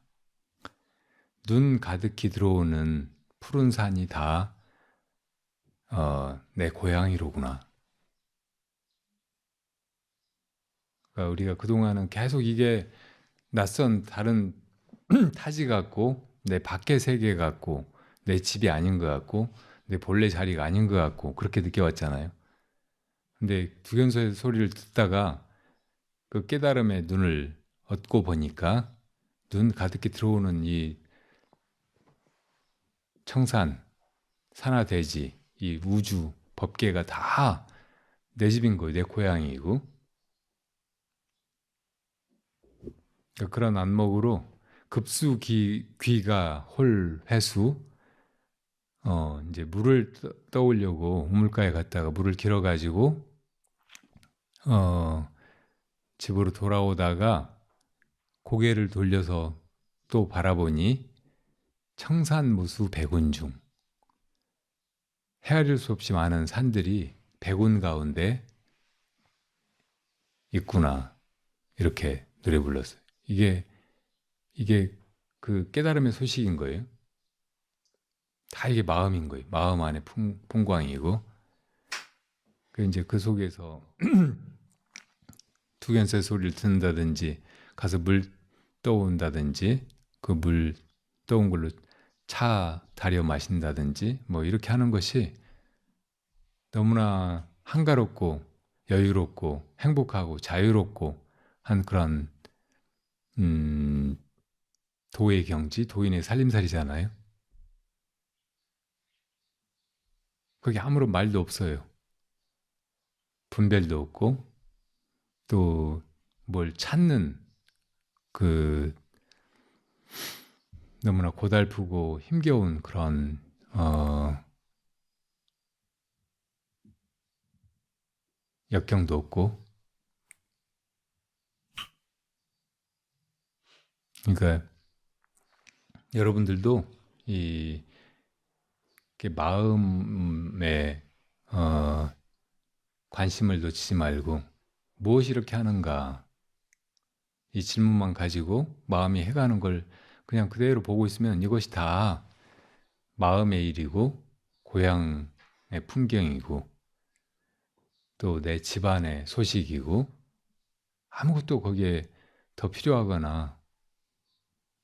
눈 가득히 들어오는 푸른 산이 다 내 고향이로구나. 그러니까 우리가 그동안은 계속 이게 낯선 다른 타지 같고 내 밖의 세계 같고 내 집이 아닌 것 같고 내 본래 자리가 아닌 것 같고 그렇게 느껴왔잖아요. 근데 두견소의 소리를 듣다가 그 깨달음의 눈을 얻고 보니까 눈 가득히 들어오는 이 청산, 산하대지, 이 우주, 법계가 다 내 집인 거예요. 내 고향이고. 그러니까 그런 안목으로 급수 귀가 홀 회수, 이제 물을 떠오려고 우물가에 갔다가 물을 길어가지고 집으로 돌아오다가 고개를 돌려서 또 바라보니 청산무수 백운중, 헤아릴 수 없이 많은 산들이 백운 가운데 있구나. 이렇게 노래 불렀어요. 이게 그 깨달음의 소식인 거예요. 다 이게 마음인 거예요. 마음 안에 풍광이고. 이제 그 속에서 두견소의 소리를 듣는다든지 가서 물 떠온다든지 그 물 떠온 걸로 차 다려 마신다든지 뭐 이렇게 하는 것이 너무나 한가롭고 여유롭고 행복하고 자유롭고 한 그런 도의 경지, 도인의 살림살이잖아요. 거기 아무런 말도 없어요. 분별도 없고 또 뭘 찾는 그 너무나 고달프고 힘겨운 그런 역경도 없고, 그러니까 여러분들도 이 마음에 관심을 놓치지 말고 무엇이 이렇게 하는가 이 질문만 가지고 마음이 해가는 걸 그냥 그대로 보고 있으면 이것이 다 마음의 일이고 고향의 풍경이고 또 내 집안의 소식이고 아무것도 거기에 더 필요하거나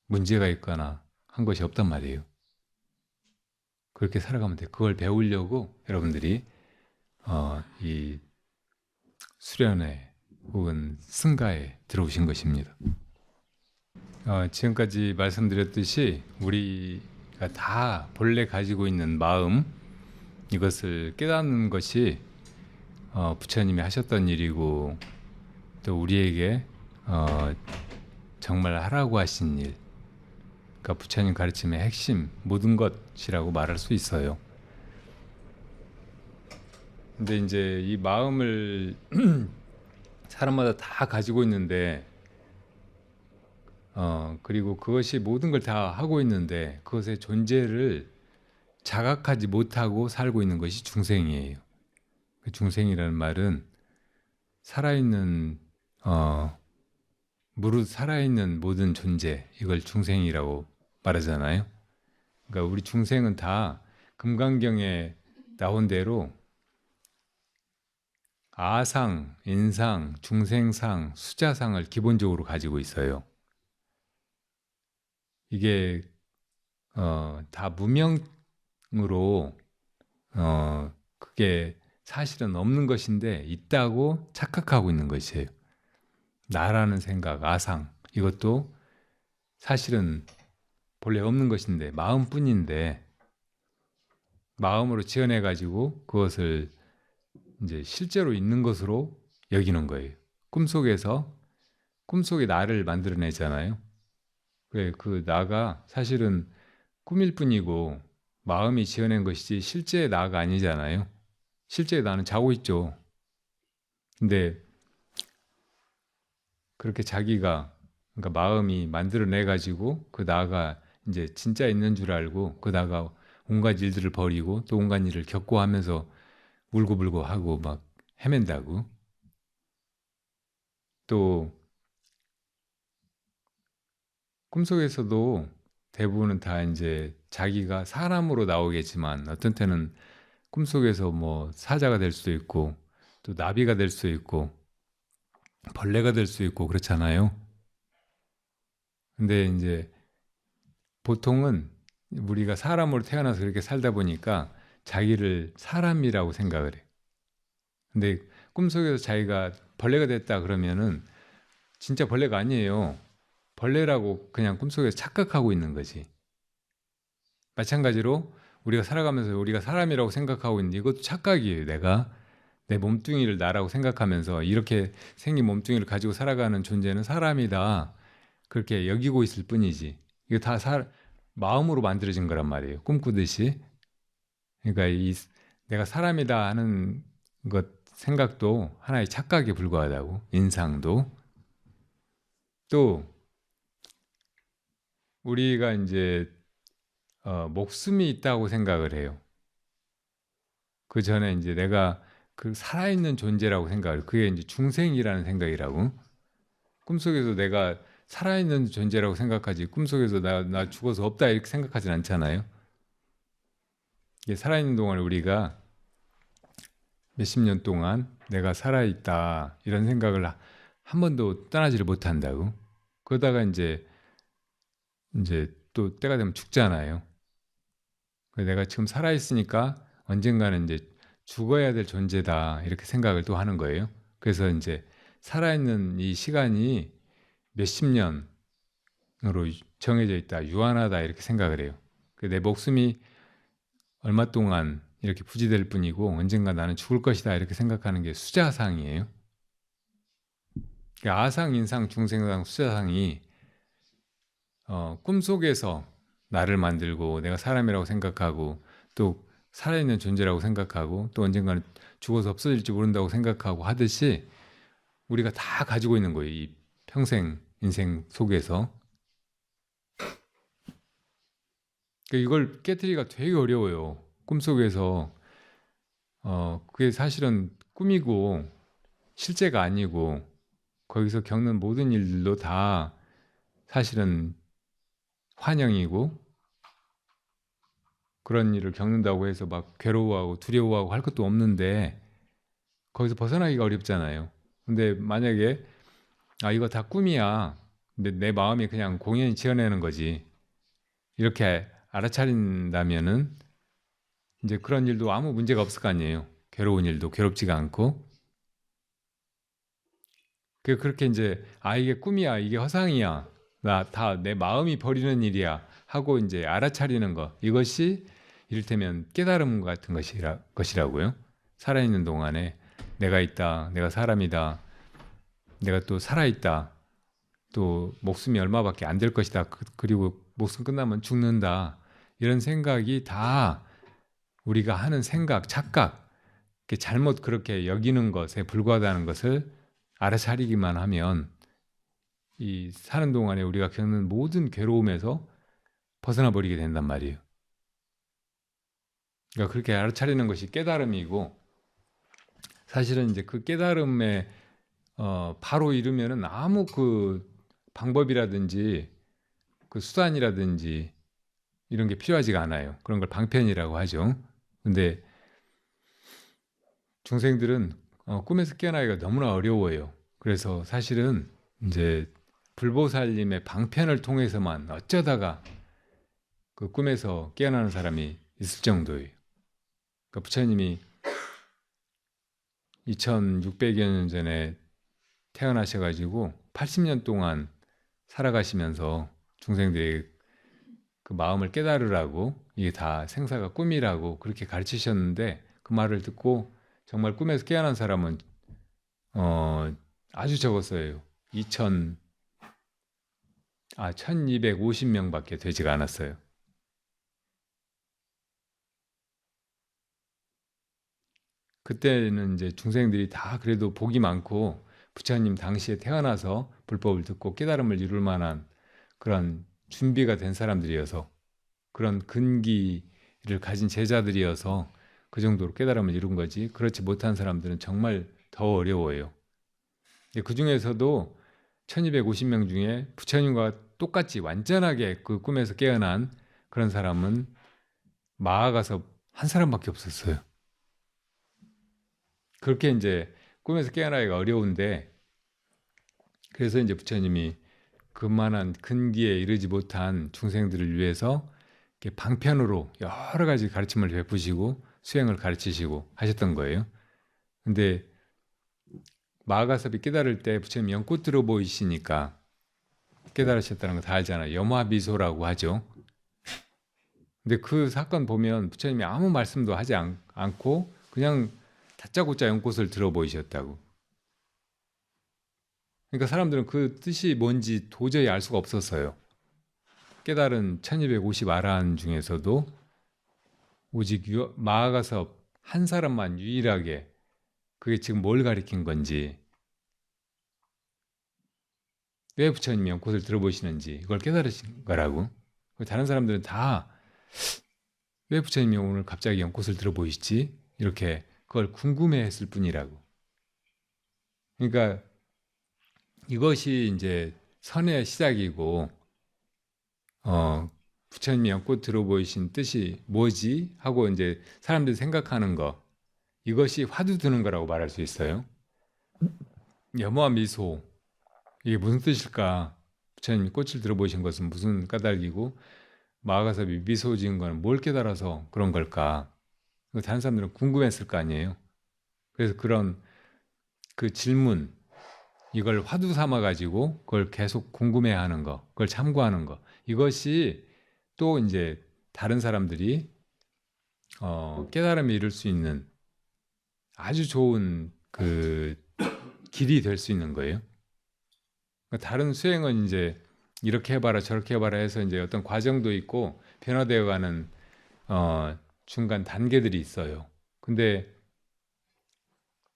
문제가 있거나 한 것이 없단 말이에요. 그렇게 살아가면 돼요. 그걸 배우려고 여러분들이 이 수련회 혹은 승가에 들어오신 것입니다. 지금까지 말씀드렸듯이 우리가 다 본래 가지고 있는 마음, 이것을 깨닫는 것이 부처님이 하셨던 일이고 또 우리에게 정말 하라고 하신 일, 그러니까 부처님 가르침의 핵심 모든 것이라고 말할 수 있어요. 근데 이제 이 마음을 사람마다 다 가지고 있는데 그리고 그것이 모든 걸 다 하고 있는데 그것의 존재를 자각하지 못하고 살고 있는 것이 중생이에요. 그 중생이라는 말은 살아있는 무릇 살아있는 모든 존재, 이걸 중생이라고 말하잖아요. 그러니까 우리 중생은 다 금강경에 나온 대로 아상, 인상, 중생상, 수자상을 기본적으로 가지고 있어요. 이게 다 무명으로 그게 사실은 없는 것인데 있다고 착각하고 있는 것이에요. 나라는 생각, 아상, 이것도 사실은 본래 없는 것인데 마음뿐인데 마음으로 지어내 가지고 그것을 이제 실제로 있는 것으로 여기는 거예요. 꿈속에 나를 만들어내잖아요. 그 나가 사실은 꿈일 뿐이고 마음이 지어낸 것이지 실제 나가 아니잖아요. 실제 나는 자고 있죠. 근데 그렇게 자기가 그러니까 마음이 만들어내 가지고 그 나가 이제 진짜 있는 줄 알고 그 나가 온갖 일들을 벌이고 또 온갖 일을 겪고 하면서 울고불고 하고 막 헤맨다고. 또 꿈속에서도 대부분은 다 이제 자기가 사람으로 나오겠지만 어떤 때는 꿈속에서 뭐 사자가 될 수도 있고 또 나비가 될 수도 있고 벌레가 될 수 있고 그렇잖아요. 근데 이제 보통은 우리가 사람으로 태어나서 그렇게 살다 보니까 자기를 사람이라고 생각을 해요. 근데 꿈속에서 자기가 벌레가 됐다 그러면은 진짜 벌레가 아니에요. 벌레라고 그냥 꿈속에서 착각하고 있는 거지. 마찬가지로 우리가 살아가면서 우리가 사람이라고 생각하고 있는 이것도 착각이에요. 내가 내 몸뚱이를 나라고 생각하면서 이렇게 생긴 몸뚱이를 가지고 살아가는 존재는 사람이다. 그렇게 여기고 있을 뿐이지. 이거 다 마음으로 만들어진 거란 말이에요. 꿈꾸듯이. 그러니까 내가 사람이다 하는 것 생각도 하나의 착각에 불과하다고. 인상도. 또 우리가 이제 목숨이 있다고 생각을 해요. 그 전에 이제 내가 그 살아있는 존재라고 생각을, 그게 이제 중생이라는 생각이라고. 꿈속에서 내가 살아있는 존재라고 생각하지, 꿈속에서 나 죽어서 없다 이렇게 생각하진 않잖아요. 이게 살아있는 동안 우리가 몇십 년 동안 내가 살아있다 이런 생각을 한 번도 떠나지를 못한다고. 그러다가 이제 또 때가 되면 죽잖아요. 내가 지금 살아있으니까 언젠가는 이제 죽어야 될 존재다 이렇게 생각을 또 하는 거예요. 그래서 이제 살아있는 이 시간이 몇십 년으로 정해져 있다, 유한하다 이렇게 생각을 해요. 내 목숨이 얼마 동안 이렇게 부지될 뿐이고 언젠가 나는 죽을 것이다 이렇게 생각하는 게 수자상이에요. 그러니까 아상, 인상, 중생상, 수자상이 꿈속에서 나를 만들고 내가 사람이라고 생각하고 또 살아있는 존재라고 생각하고 또 언젠가는 죽어서 없어질지 모른다고 생각하고 하듯이 우리가 다 가지고 있는 거예요. 이 평생 인생 속에서. 그러니까 이걸 깨트리기가 되게 어려워요. 꿈속에서 그게 사실은 꿈이고 실제가 아니고 거기서 겪는 모든 일들도 다 사실은 환영이고 그런 일을 겪는다고 해서 막 괴로워하고 두려워하고 할 것도 없는데 거기서 벗어나기가 어렵잖아요. 근데 만약에 이거 다 꿈이야. 근데 내 마음이 그냥 공연히 지어내는 거지. 이렇게 알아차린다면은 이제 그런 일도 아무 문제가 없을 거 아니에요. 괴로운 일도 괴롭지가 않고. 그렇게 이제 이게 꿈이야, 이게 허상이야, 나 다 내 마음이 버리는 일이야 하고 이제 알아차리는 거, 이것이 이를테면 깨달음 같은 것이라고요. 살아있는 동안에 내가 있다, 내가 사람이다, 내가 또 살아있다, 또 목숨이 얼마밖에 안 될 것이다, 그리고 목숨 끝나면 죽는다, 이런 생각이 다 우리가 하는 생각, 착각, 잘못 그렇게 여기는 것에 불과하다는 것을 알아차리기만 하면 이 사는 동안에 우리가 겪는 모든 괴로움에서 벗어나 버리게 된단 말이에요. 그러니까 그렇게 알아차리는 것이 깨달음이고, 사실은 이제 그 깨달음에 바로 이르면은 아무 그 방법이라든지 그 수단이라든지 이런 게 필요하지가 않아요. 그런 걸 방편이라고 하죠. 근데 중생들은 꿈에서 깨어나기가 너무나 어려워요. 그래서 사실은 이제 불보살님의 방편을 통해서만 어쩌다가 그 꿈에서 깨어나는 사람이 있을 정도예요. 그러니까 부처님이 2600여 년 전에 태어나셔가지고 80년 동안 살아가시면서 중생들의 그 마음을 깨달으라고, 이게 다 생사가 꿈이라고 그렇게 가르치셨는데, 그 말을 듣고 정말 꿈에서 깨어난 사람은 아주 적었어요. 1250명밖에 되지가 않았어요. 그때는 이제 중생들이 다 그래도 복이 많고 부처님 당시에 태어나서 불법을 듣고 깨달음을 이룰 만한 그런 준비가 된 사람들이어서, 그런 근기를 가진 제자들이어서 그 정도로 깨달음을 이룬 거지, 그렇지 못한 사람들은 정말 더 어려워요. 그 중에서도 1250명 중에 부처님과 똑같이 완전하게 그 꿈에서 깨어난 그런 사람은 마하가섭 한 사람밖에 없었어요. 그렇게 이제 꿈에서 깨어나기가 어려운데, 그래서 이제 부처님이 그만한 근기에 이르지 못한 중생들을 위해서 이렇게 방편으로 여러 가지 가르침을 베푸시고 수행을 가르치시고 하셨던 거예요. 근데 마하가섭이 깨달을 때 부처님 연꽃 들어 보이시니까 깨달으셨다는 거 다 알잖아요. 염화미소라고 하죠. 근데 그 사건 보면 부처님이 아무 말씀도 하지 않고 그냥 다짜고짜 연꽃을 들어 보이셨다고. 그러니까 사람들은 그 뜻이 뭔지 도저히 알 수가 없었어요. 깨달은 1250 아라한 중에서도 오직 마하가섭 한 사람만 유일하게 그게 지금 뭘 가리킨 건지, 왜 부처님이 연꽃을 들어보시는지 이걸 깨달으신 거라고. 다른 사람들은 다 왜 부처님이 오늘 갑자기 연꽃을 들어보시지? 이렇게 그걸 궁금해했을 뿐이라고. 그러니까 이것이 이제 선의 시작이고, 부처님이 연꽃 들어보이신 뜻이 뭐지? 하고 이제 사람들이 생각하는 거, 이것이 화두 드는 거라고 말할 수 있어요. 염화 미소, 이게 무슨 뜻일까? 부처님이 꽃을 들어보신 것은 무슨 까닭이고, 마하가섭이 미소 지은 거는 뭘 깨달아서 그런 걸까? 다른 사람들은 궁금했을 거 아니에요. 그래서 그런 그 질문, 이걸 화두 삼아 가지고 그걸 계속 궁금해하는 거, 그걸 참고하는 거, 이것이 또 이제 다른 사람들이 깨달음에 이를 수 있는 아주 좋은 그 길이 될 수 있는 거예요. 그러니까 다른 수행은 이제 이렇게 해봐라 저렇게 해봐라 해서 이제 어떤 과정도 있고 변화되어가는 중간 단계들이 있어요. 근데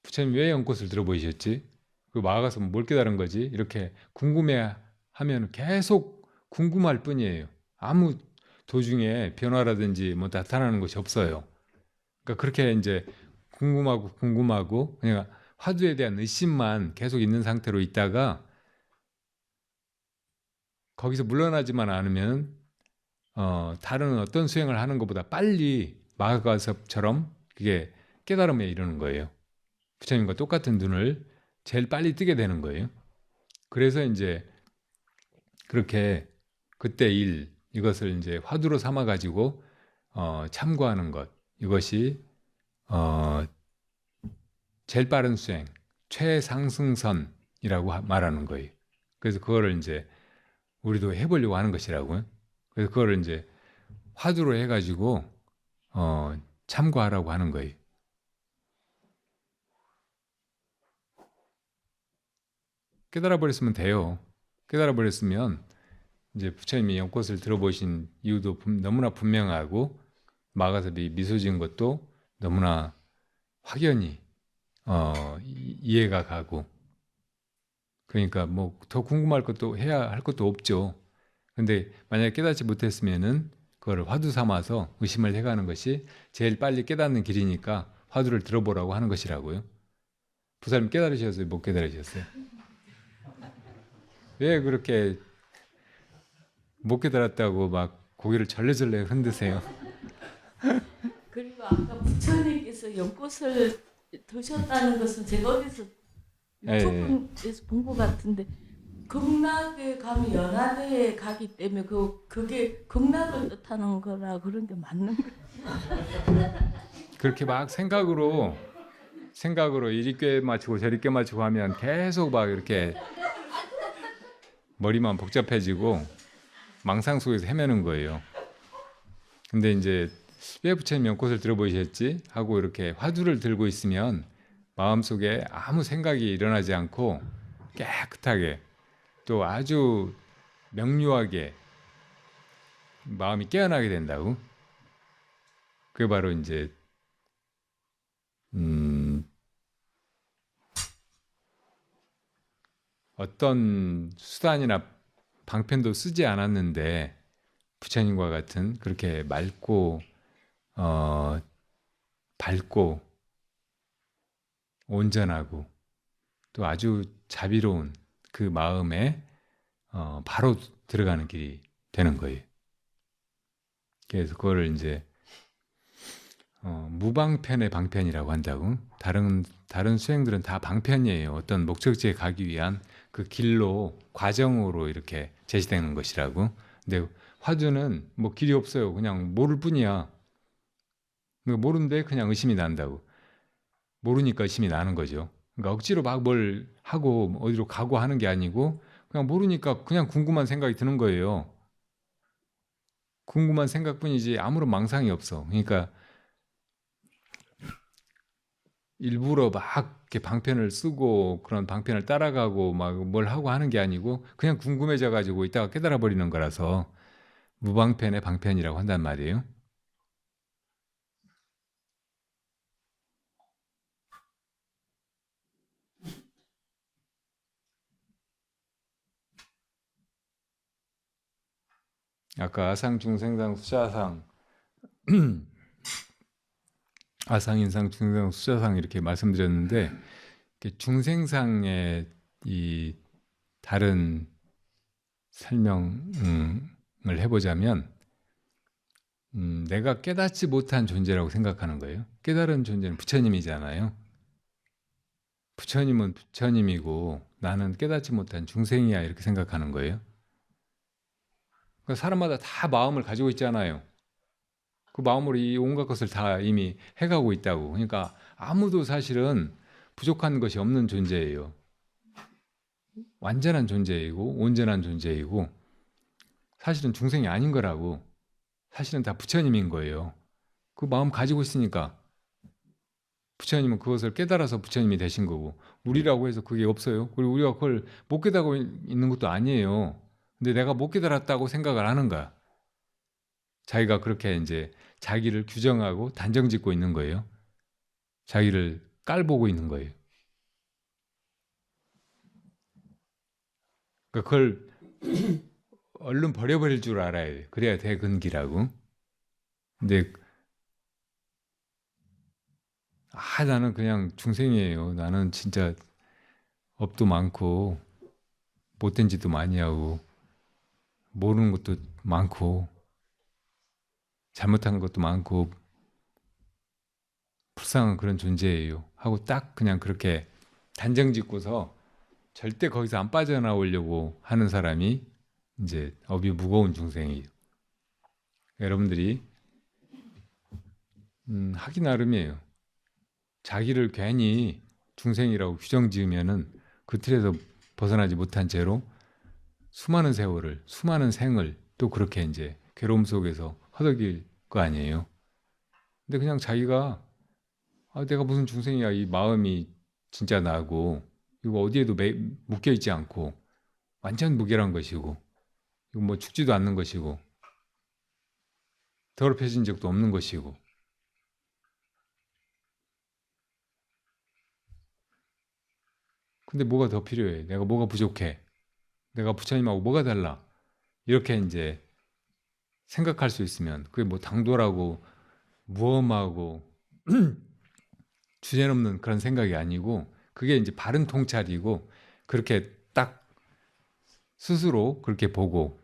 부처님 왜 연꽃을 들어보이셨지? 그 마가서 뭘 깨달은 거지? 이렇게 궁금해하면 계속 궁금할 뿐이에요. 아무 도중에 변화라든지 뭐 나타나는 것이 없어요. 그러니까 그렇게 이제 궁금하고 그냥 화두에 대한 의심만 계속 있는 상태로 있다가 거기서 물러나지만 않으면 다른 어떤 수행을 하는 것보다 빨리 마가섭처럼 그게 깨달음에 이르는 거예요. 부처님과 똑같은 눈을 제일 빨리 뜨게 되는 거예요. 그래서 이제 그렇게 그때 이것을 이제 화두로 삼아 가지고 참고하는 것, 이것이 제일 빠른 수행, 최상승선이라고 말하는 거예요. 그래서 그거를 이제 우리도 해보려고 하는 것이라고요. 그래서 그거를 이제 화두로 해가지고 참고하라고 하는 거예요. 깨달아 버렸으면 돼요. 깨달아 버렸으면 이제 부처님이 연꽃을 들어보신 이유도 너무나 분명하고 마가섭이 미소 지은 것도 너무나 확연히 이해가 가고, 그러니까 뭐 더 궁금할 것도 해야 할 것도 없죠. 근데 만약에 깨닫지 못했으면은 그거를 화두 삼아서 의심을 해가는 것이 제일 빨리 깨닫는 길이니까 화두를 들어보라고 하는 것이라고요. 부사님 깨달으셨어요? 못 깨달으셨어요? 왜 그렇게 못 깨달았다고 막 고개를 절레절레 흔드세요? 그리고 아까 부처님께서 연꽃을 드셨다는 것은 제가 어디서 유튜브에서 본 것 같은데, 극락에 가면 연하대에 가기 때문에 그게 극락을 뜻하는 거라 그런 게 맞는 거예요. 그렇게 막 생각으로 이리 꽤 맞추고 저리 꽤 맞추고 하면 계속 막 이렇게 머리만 복잡해지고 망상 속에서 헤매는 거예요. 근데 이제 왜 부처님 연꽃을 들어보셨지? 하고 이렇게 화두를 들고 있으면 마음속에 아무 생각이 일어나지 않고 깨끗하게 또 아주 명료하게 마음이 깨어나게 된다고. 그게 바로 이제 어떤 수단이나 방편도 쓰지 않았는데 부처님과 같은 그렇게 맑고 밝고 온전하고 또 아주 자비로운 그 마음에 바로 들어가는 길이 되는 거예요. 그래서 그거를 이제 무방편의 방편이라고 한다고. 다른 수행들은 다 방편이에요. 어떤 목적지에 가기 위한 그 길로 과정으로 이렇게 제시되는 것이라고. 근데 화두는 뭐 길이 없어요. 그냥 모를 뿐이야. 그러니까 모르는데 그냥 의심이 난다고. 모르니까 의심이 나는 거죠. 그러니까 억지로 막 뭘 하고 어디로 가고 하는 게 아니고 그냥 모르니까 그냥 궁금한 생각이 드는 거예요. 궁금한 생각뿐이지 아무런 망상이 없어. 그러니까 일부러 막 이렇게 방편을 쓰고 그런 방편을 따라가고 막 뭘 하고 하는 게 아니고 그냥 궁금해져 가지고 이따가 깨달아 버리는 거라서 무방편의 방편이라고 한단 말이에요. 아까 아상 중생상 수자상 아상 인상 중생상 수자상 이렇게 말씀드렸는데 중생상의 이 다른 설명을 해보자면 내가 깨닫지 못한 존재라고 생각하는 거예요. 깨달은 존재는 부처님이잖아요. 부처님은 부처님이고 나는 깨닫지 못한 중생이야 이렇게 생각하는 거예요. 그러니까 사람마다 다 마음을 가지고 있잖아요. 그 마음으로 이 온갖 것을 다 이미 해가고 있다고. 그러니까 아무도 사실은 부족한 것이 없는 존재예요. 완전한 존재이고 온전한 존재이고 사실은 중생이 아닌 거라고. 사실은 다 부처님인 거예요. 그 마음 가지고 있으니까 부처님은 그것을 깨달아서 부처님이 되신 거고 우리라고 해서 그게 없어요. 그리고 우리가 그걸 못 깨달고 있는 것도 아니에요. 근데 내가 못 깨달았다고 생각을 하는 거야. 자기가 그렇게 이제 자기를 규정하고 단정 짓고 있는 거예요. 자기를 깔보고 있는 거예요. 그러니까 그걸 얼른 버려버릴 줄 알아야 돼. 그래야 대근기라고. 근데 나는 그냥 중생이에요. 나는 진짜 업도 많고 못된 짓도 많이 하고 모르는 것도 많고 잘못한 것도 많고 불쌍한 그런 존재예요. 하고 딱 그냥 그렇게 단정 짓고서 절대 거기서 안 빠져나오려고 하는 사람이 이제 업이 무거운 중생이에요. 여러분들이 하기 나름이에요. 자기를 괜히 중생이라고 규정 지으면은 그 틀에서 벗어나지 못한 채로 수많은 세월을, 수많은 생을 또 그렇게 이제 괴로움 속에서 허덕일 거 아니에요. 근데 그냥 자기가 내가 무슨 중생이야 이 마음이 진짜 나고 이거 어디에도 묶여 있지 않고 완전 무결한 것이고 이거 뭐 죽지도 않는 것이고 더럽혀진 적도 없는 것이고 근데 뭐가 더 필요해? 내가 뭐가 부족해? 내가 부처님하고 뭐가 달라? 이렇게 이제 생각할 수 있으면 그게 뭐 당돌하고 무엄하고 주제넘는 그런 생각이 아니고 그게 이제 바른 통찰이고 그렇게 딱 스스로 그렇게 보고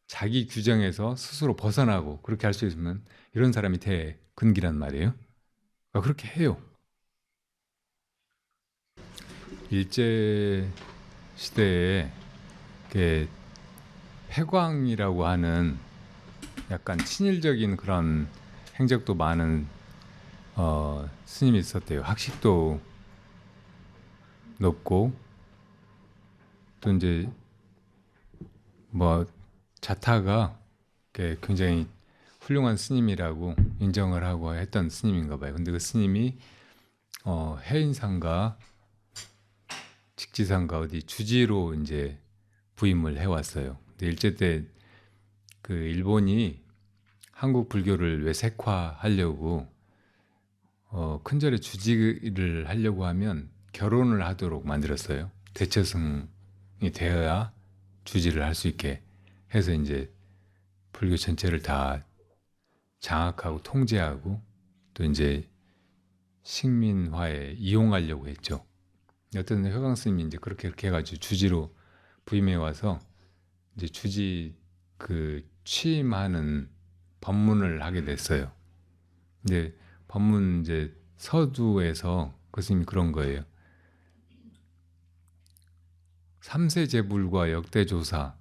자기 규정에서 스스로 벗어나고 그렇게 할 수 있으면 이런 사람이 대근기란 말이에요. 그러니까 그렇게 해요. 일제 시대에 이렇게 회광이라고 하는 약간 친일적인 그런 행적도 많은 스님이 있었대요. 학식도 높고 또 이제 뭐 자타가 굉장히 훌륭한 스님이라고 인정을 하고 했던 스님인가 봐요. 근데 그 스님이 해인상가 직지상가 어디 주지로 이제 부임을 해왔어요. 근데 일제 때 그 일본이 한국 불교를 외색화하려고 큰절에 주지를 하려고 하면 결혼을 하도록 만들었어요. 대처승이 되어야 주지를 할 수 있게 해서 이제 불교 전체를 다 장악하고 통제하고 또 이제 식민화에 이용하려고 했죠. 어떤 효강 스님이 이제 그렇게 해가지고 주지로 부임해 와서 이제 주지 그 취임하는 법문을 하게 됐어요. 이제 법문 이제 서두에서 그 스님이 그런 거예요. 삼세제불과 역대조사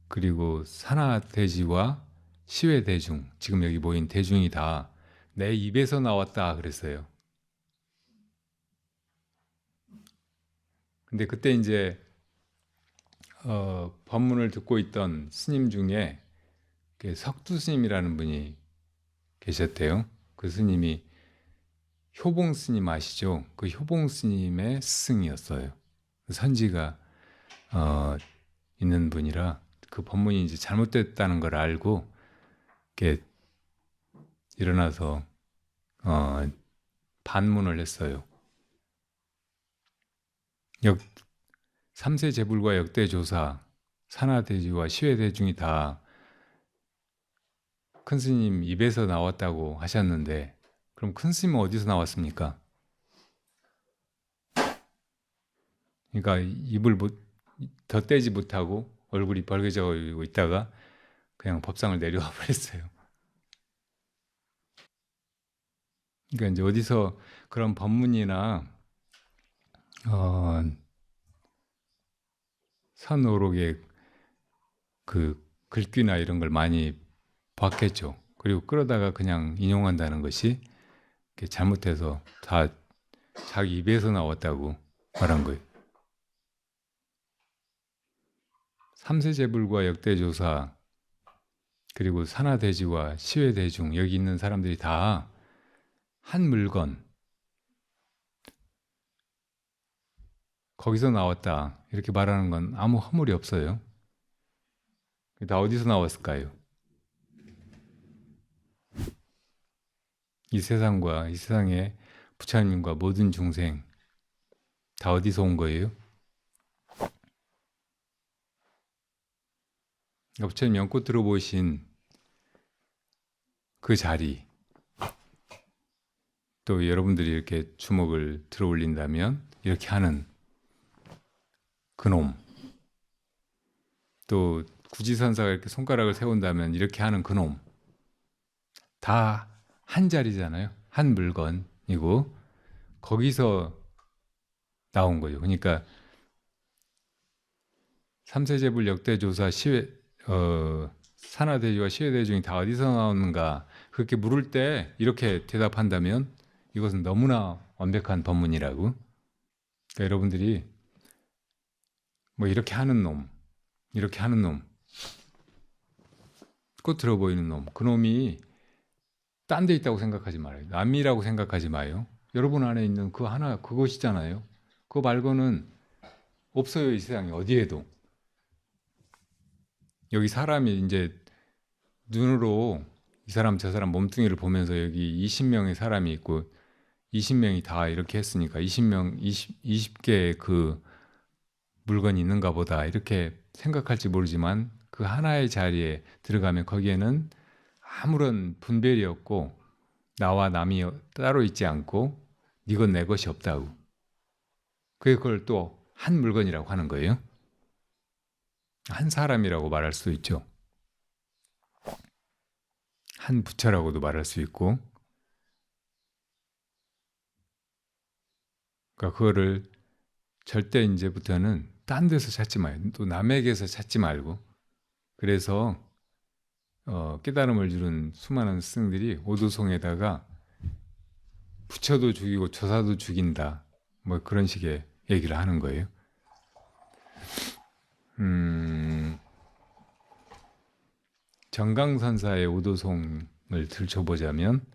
그리고 산하대지와 시외대중, 지금 여기 모인 대중이 다 내 입에서 나왔다 그랬어요. 근데 그때 이제 법문을 듣고 있던 스님 중에 석두 스님이라는 분이 계셨대요. 그 스님이 효봉 스님 아시죠? 그 효봉 스님의 스승이었어요. 선지가 있는 분이라 그 법문이 이제 잘못됐다는 걸 알고 이렇게 일어나서 반문을 했어요. 삼세제불과 역대조사, 산하대지와 시외대중이 다 큰 스님 입에서 나왔다고 하셨는데 그럼 큰 스님은 어디서 나왔습니까? 그러니까 입을 더 떼지 못하고 얼굴이 벌개져 있다가 그냥 법상을 내려와 버렸어요. 그러니까 이제 어디서 그런 법문이나 선오록의 그 글귀나 이런 걸 많이 봤겠죠. 그리고 그러다가 그냥 인용한다는 것이 잘못해서 다 자기 입에서 나왔다고 말한 거예요. 삼세제불과 역대조사 그리고 산하대지와 시외대중 여기 있는 사람들이 다 한 물건 거기서 나왔다 이렇게 말하는 건 아무 허물이 없어요. 다 어디서 나왔을까요? 이 세상과 이 세상의 부처님과 모든 중생 다 어디서 온 거예요? 부처님 연꽃 들어보신 그 자리 또 여러분들이 이렇게 주먹을 들어 올린다면 이렇게 하는 그놈 또 구지선사가 이렇게 손가락을 세운다면 이렇게 하는 그놈 다 한 자리잖아요. 한 물건이고 거기서 나온 거예요. 그러니까 삼세제불 역대조사 산하대지와 시외대중이 다 어디서 나오는가 그렇게 물을 때 이렇게 대답한다면 이것은 너무나 완벽한 법문이라고. 그러니까 여러분들이 뭐 이렇게 하는 놈, 이렇게 하는 놈, 꽃 들어 보이는 놈, 그 놈이 딴 데 있다고 생각하지 말아요. 남이라고 생각하지 마요. 여러분 안에 있는 그 하나 그것이잖아요. 그거 말고는 없어요. 이 세상에 어디에도. 여기 사람이 이제 눈으로 이 사람 저 사람 몸뚱이를 보면서 여기 20명의 사람이 있고 20명이 다 이렇게 했으니까 20개의 그 물건이 있는가 보다 이렇게 생각할지 모르지만 그 하나의 자리에 들어가면 거기에는 아무런 분별이 없고 나와 남이 따로 있지 않고 네 것 내 것이 없다고. 그걸 또 한 물건이라고 하는 거예요. 한 사람이라고 말할 수 있죠. 한 부처라고도 말할 수 있고. 그러니까 그거를 절대 이제부터는 딴 데서 찾지 마요. 또 남에게서 찾지 말고. 그래서 깨달음을 주는 수많은 스승들이 오도송에다가 부처도 죽이고 조사도 죽인다. 뭐 그런 식의 얘기를 하는 거예요. 정강선사의 오도송을 들춰보자면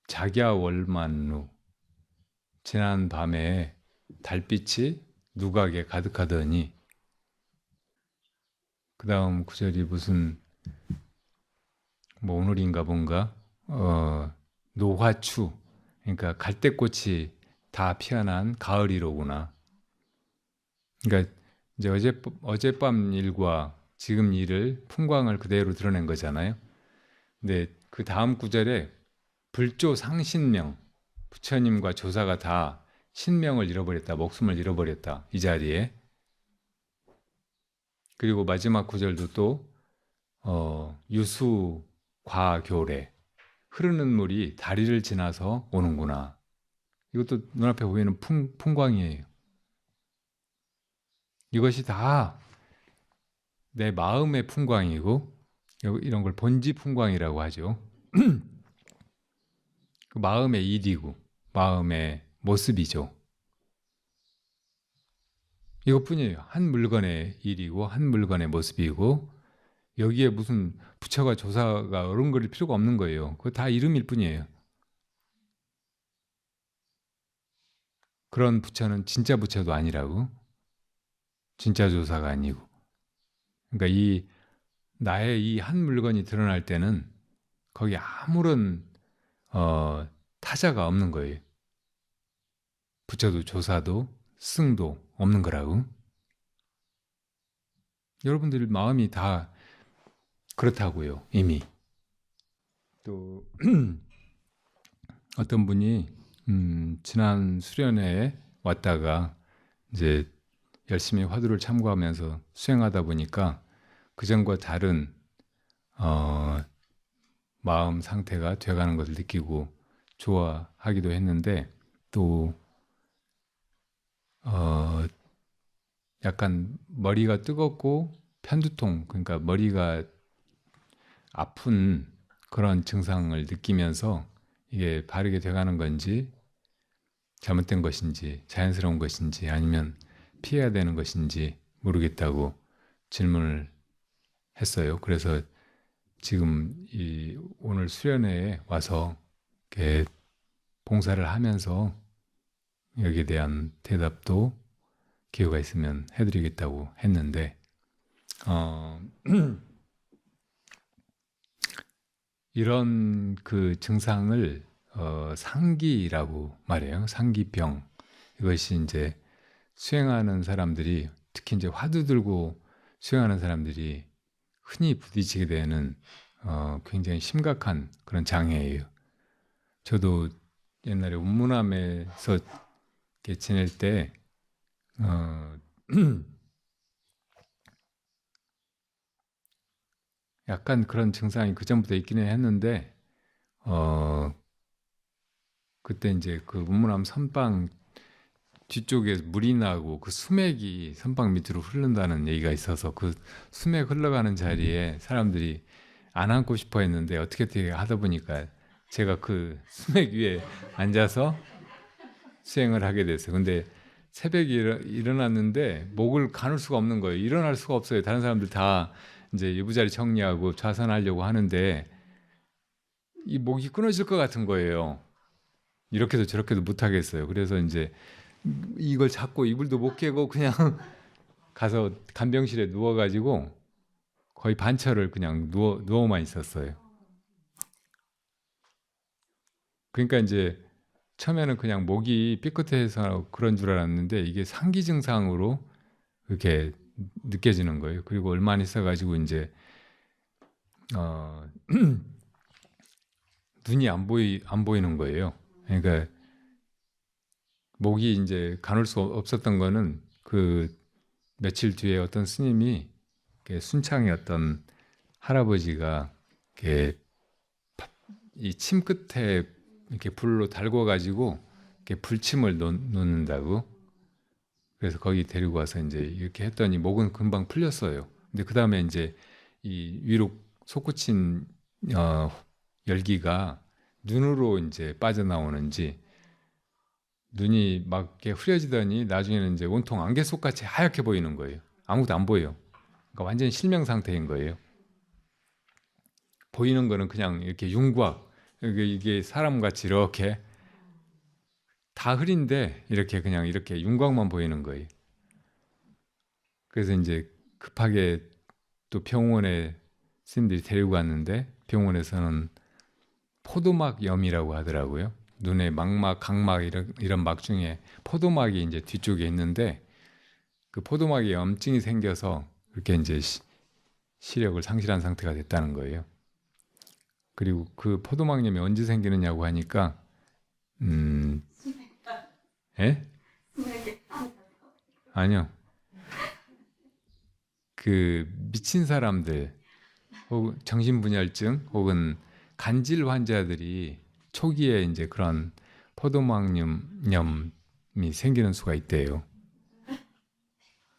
작야월만루 지난 밤에 달빛이 누각에 가득하더니 그 다음 구절이 무슨 뭐 오늘인가 뭔가 노화추 그러니까 갈대꽃이 다 피어난 가을이로구나. 그러니까 이제 어젯밤 일과 지금 일을 풍광을 그대로 드러낸 거잖아요. 근데 그 다음 구절에 불조 상신명 부처님과 조사가 다 신명을 잃어버렸다, 목숨을 잃어버렸다, 이 자리에. 그리고 마지막 구절도 또 유수 과교래, 흐르는 물이 다리를 지나서 오는구나. 이것도 눈앞에 보이는 풍광이에요. 이것이 다 내 마음의 풍광이고, 이런 걸 본지 풍광이라고 하죠. 그 마음의 일이고 마음의 모습이죠. 이것뿐이에요. 한 물건의 일이고 한 물건의 모습이고, 여기에 무슨 부처가 조사가 어른거릴 필요가 없는 거예요. 그거 다 이름일 뿐이에요. 그런 부처는 진짜 부처도 아니라고. 진짜 조사가 아니고. 그러니까 이 나의 이 한 물건이 드러날 때는 거기 아무런 타자가 없는 거예요. 부처도 조사도 스승도 없는 거라고. 여러분들 마음이 다 그렇다고요, 이미. 또 어떤 분이 지난 수련회에 왔다가 이제 열심히 화두를 참고하면서 수행하다 보니까 그전과 다른 마음 상태가 돼가는 것을 느끼고 좋아하기도 했는데, 또 약간 머리가 뜨겁고 편두통, 그러니까 머리가 아픈 그런 증상을 느끼면서 이게 바르게 돼가는 건지 잘못된 것인지 자연스러운 것인지 아니면 피해야 되는 것인지 모르겠다고 질문을 했어요. 그래서 지금 이 오늘 수련회에 와서 이렇게 봉사를 하면서 여기에 대한 대답도 기회가 있으면 해드리겠다고 했는데, 이런 그 증상을 상기라고 말해요. 상기병. 이것이 이제 수행하는 사람들이, 특히 이제 화두 들고 수행하는 사람들이 흔히 부딪히게 되는 굉장히 심각한 그런 장애예요. 저도 옛날에 운문암에서 이렇게 지낼 때 약간 그런 증상이 그 전부터 있기는 했는데, 그때 이제 그 운문암 선방 뒤쪽에 물이 나고 그 수맥이 선방 밑으로 흐른다는 얘기가 있어서 그 수맥 흘러가는 자리에 사람들이 안 앉고 싶어 했는데 어떻게 하다 보니까 제가 그 수맥 위에 앉아서 수행을 하게 됐어요. 근데 새벽에 일어났는데 목을 가눌 수가 없는 거예요. 일어날 수가 없어요. 다른 사람들 다 이제 유부자리 정리하고 좌선하려고 하는데 이 목이 끊어질 것 같은 거예요. 이렇게도 저렇게도 못 하겠어요. 그래서 이제 이걸 잡고 이불도 못 깨고 그냥 가서 간병실에 누워가지고 거의 반철을 그냥 누워만 있었어요. 그러니까 이제 처음에는 그냥 목이 삐끗해서 그런 줄 알았는데 이게 상기 증상으로 이렇게 느껴지는 거예요. 그리고 얼마 안 있어가지고 이제 눈이 안 보이는 거예요. 그러니까 목이 이제 가눌 수 없었던 거는 그 며칠 뒤에 어떤 스님이 순창의 어떤 할아버지가 이렇게 이 침 끝에 이렇게 불로 달궈가지고 이렇게 불침을 놓는다고. 그래서 거기 데리고 와서 이제 이렇게 했더니 목은 금방 풀렸어요. 근데 그 다음에 이제 이 위로 솟구친 열기가 눈으로 이제 빠져나오는지 눈이 막 이렇게 흐려지더니 나중에는 이제 온통 안개속같이 하얗게 보이는 거예요. 아무것도 안 보여. 그러니까 완전 실명 상태인 거예요. 보이는 거는 그냥 이렇게 윤곽, 이게 사람같이 이렇게 다 흐린데 이렇게 그냥 이렇게 윤곽만 보이는 거예요. 그래서 이제 급하게 또 병원에 스님들이 데리고 갔는데 병원에서는 포도막염이라고 하더라고요. 눈에 망막, 각막 이런 막 중에 포도막이 이제 뒤쪽에 있는데 그 포도막에 염증이 생겨서 그렇게 이제 시력을 상실한 상태가 됐다는 거예요. 그리고 그 포도막염이 언제 생기느냐고 하니까 예? 아니요. 그 미친 사람들 혹은 정신분열증 혹은 간질 환자들이 초기에 이제 그런 포도막염이 생기는 수가 있대요.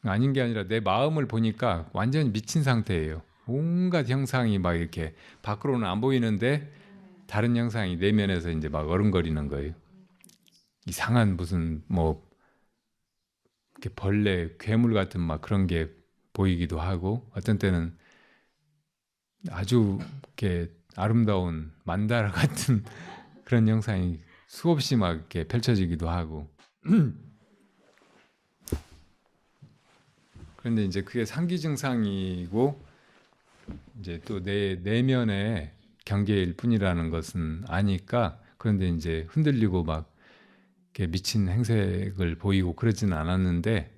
아닌 게 아니라 내 마음을 보니까 완전히 미친 상태예요. 온갖 형상이 막 이렇게 밖으로는 안 보이는데 다른 형상이 내면에서 이제 막 어른거리는 거예요. 이상한 무슨 뭐 이렇게 벌레, 괴물 같은 막 그런 게 보이기도 하고 어떤 때는 아주 이렇게 아름다운 만다라 같은 그런 형상이 수없이 막 이렇게 펼쳐지기도 하고. 그런데 이제 그게 상기 증상이고 이제 또 내 내면의 경계일 뿐이라는 것은 아니까 그런데 이제 흔들리고 막 이렇게 미친 행색을 보이고 그러지는 않았는데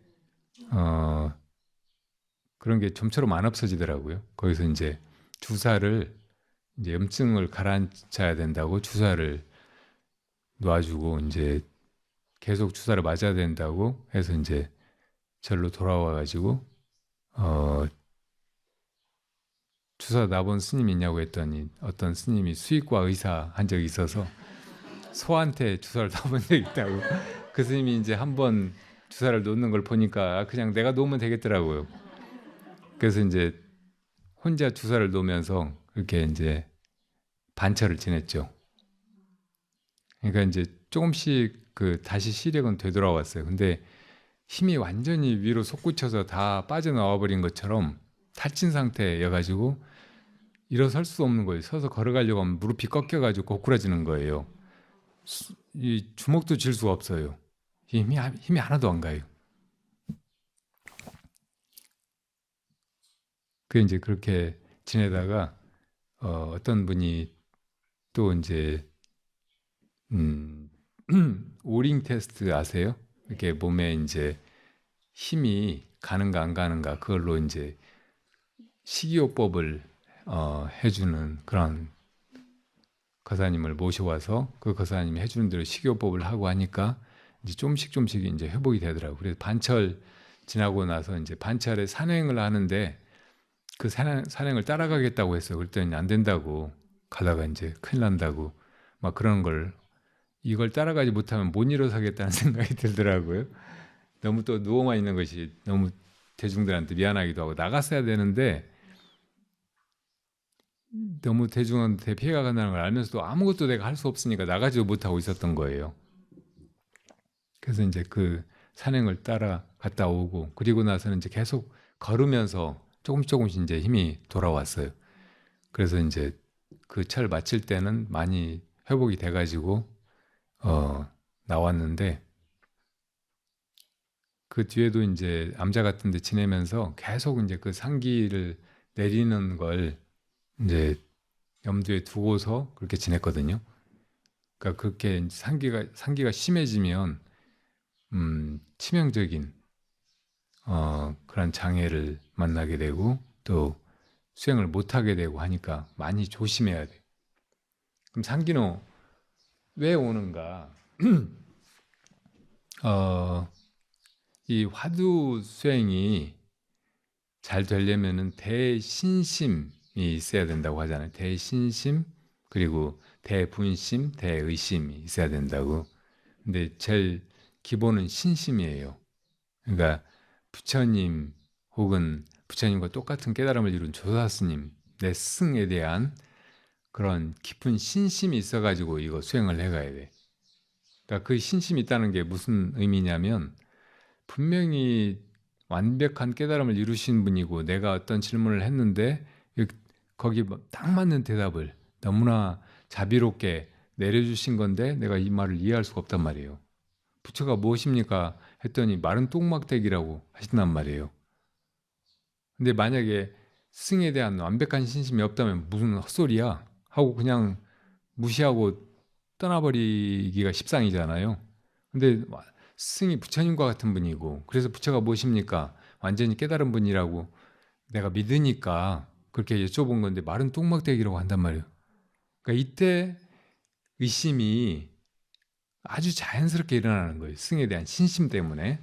그런 게 좀처럼 안 없어지더라고요. 거기서 이제 주사를 이제 염증을 가라앉혀야 된다고 주사를 놔주고 이제 계속 주사를 맞아야 된다고 해서 이제 절로 돌아와 가지고 주사 놔본 스님 있냐고 했더니 어떤 스님이 수의과 의사 한 적이 있어서 소한테 주사를 놔본 적이 있다고. 그 스님이 이제 한번 주사를 놓는 걸 보니까 그냥 내가 놓으면 되겠더라고요. 그래서 이제 혼자 주사를 놓으면서 그렇게 이제 반철을 지냈죠. 그러니까 이제 조금씩 그 다시 시력은 되돌아왔어요. 근데 힘이 완전히 위로 솟구쳐서 다 빠져나와 버린 것처럼 탈진 상태여가지고 일어설 수 없는 거예요. 서서 걸어가려고 하면 무릎이 꺾여가지고 고꾸라지는 거예요. 이 주먹도 쥘 수가 없어요. 힘이 하나도 안 가요. 그 이제 그렇게 지내다가 어떤 분이 또 이제 오링 테스트 아세요? 이렇게 몸에 이제 힘이 가는가 안 가는가 그걸로 이제 식이요법을 해주는 그런 거사님을 모셔와서 그 거사님이 해주는 대로 식이요법을 하고 하니까 이제 조금씩 이제 회복이 되더라고요. 그래서 반철 지나고 나서 이제 반철에 산행을 하는데 그 산행을 따라가겠다고 했어요. 그랬더니 안 된다고 가다가 이제 큰일 난다고 막 그런 걸 이걸 따라가지 못하면 못 일어서겠다는 생각이 들더라고요. 너무 또 누워만 있는 것이 너무 대중들한테 미안하기도 하고 나갔어야 되는데 너무 대중한테 피해가 간다는 걸 알면서도 아무것도 내가 할 수 없으니까 나가지도 못하고 있었던 거예요. 그래서 이제 그 산행을 따라 갔다 오고 그리고 나서는 이제 계속 걸으면서 조금씩 이제 힘이 돌아왔어요. 그래서 이제 그 철 마칠 때는 많이 회복이 돼가지고 나왔는데 그 뒤에도 이제 암자 같은 데 지내면서 계속 이제 그 상기를 내리는 걸 이제 염두에 두고서 그렇게 지냈거든요. 그러니까 그렇게 상기가 심해지면 치명적인 그런 장애를 만나게 되고 또 수행을 못하게 되고 하니까 많이 조심해야 돼. 그럼 상기는 왜 오는가? 이 화두 수행이 잘 되려면은 대신심이 있어야 된다고 하잖아요. 대신심 그리고 대분심, 대의심이 있어야 된다고. 근데 제일 기본은 신심이에요. 그러니까 부처님 혹은 부처님과 똑같은 깨달음을 이룬 조사스님, 내 스승에 대한 그런 깊은 신심이 있어가지고 이거 수행을 해가야 돼. 그러니까 그 신심이 있다는 게 무슨 의미냐면 분명히 완벽한 깨달음을 이루신 분이고 내가 어떤 질문을 했는데 거기 딱 맞는 대답을 너무나 자비롭게 내려주신 건데 내가 이 말을 이해할 수가 없단 말이에요. 부처가 무엇입니까? 했더니 마른 똥막대기라고 하신단 말이에요. 근데 만약에 스승에 대한 완벽한 신심이 없다면 무슨 헛소리야? 하고 그냥 무시하고 떠나버리기가 십상이잖아요. 근데 스승이 부처님과 같은 분이고 그래서 부처가 무엇입니까? 완전히 깨달은 분이라고 내가 믿으니까 그렇게 여쭤본 건데 마른 똥막대기라고 한단 말이에요. 그러니까 이때 의심이 아주 자연스럽게 일어나는 거예요. 승에 대한 신심 때문에.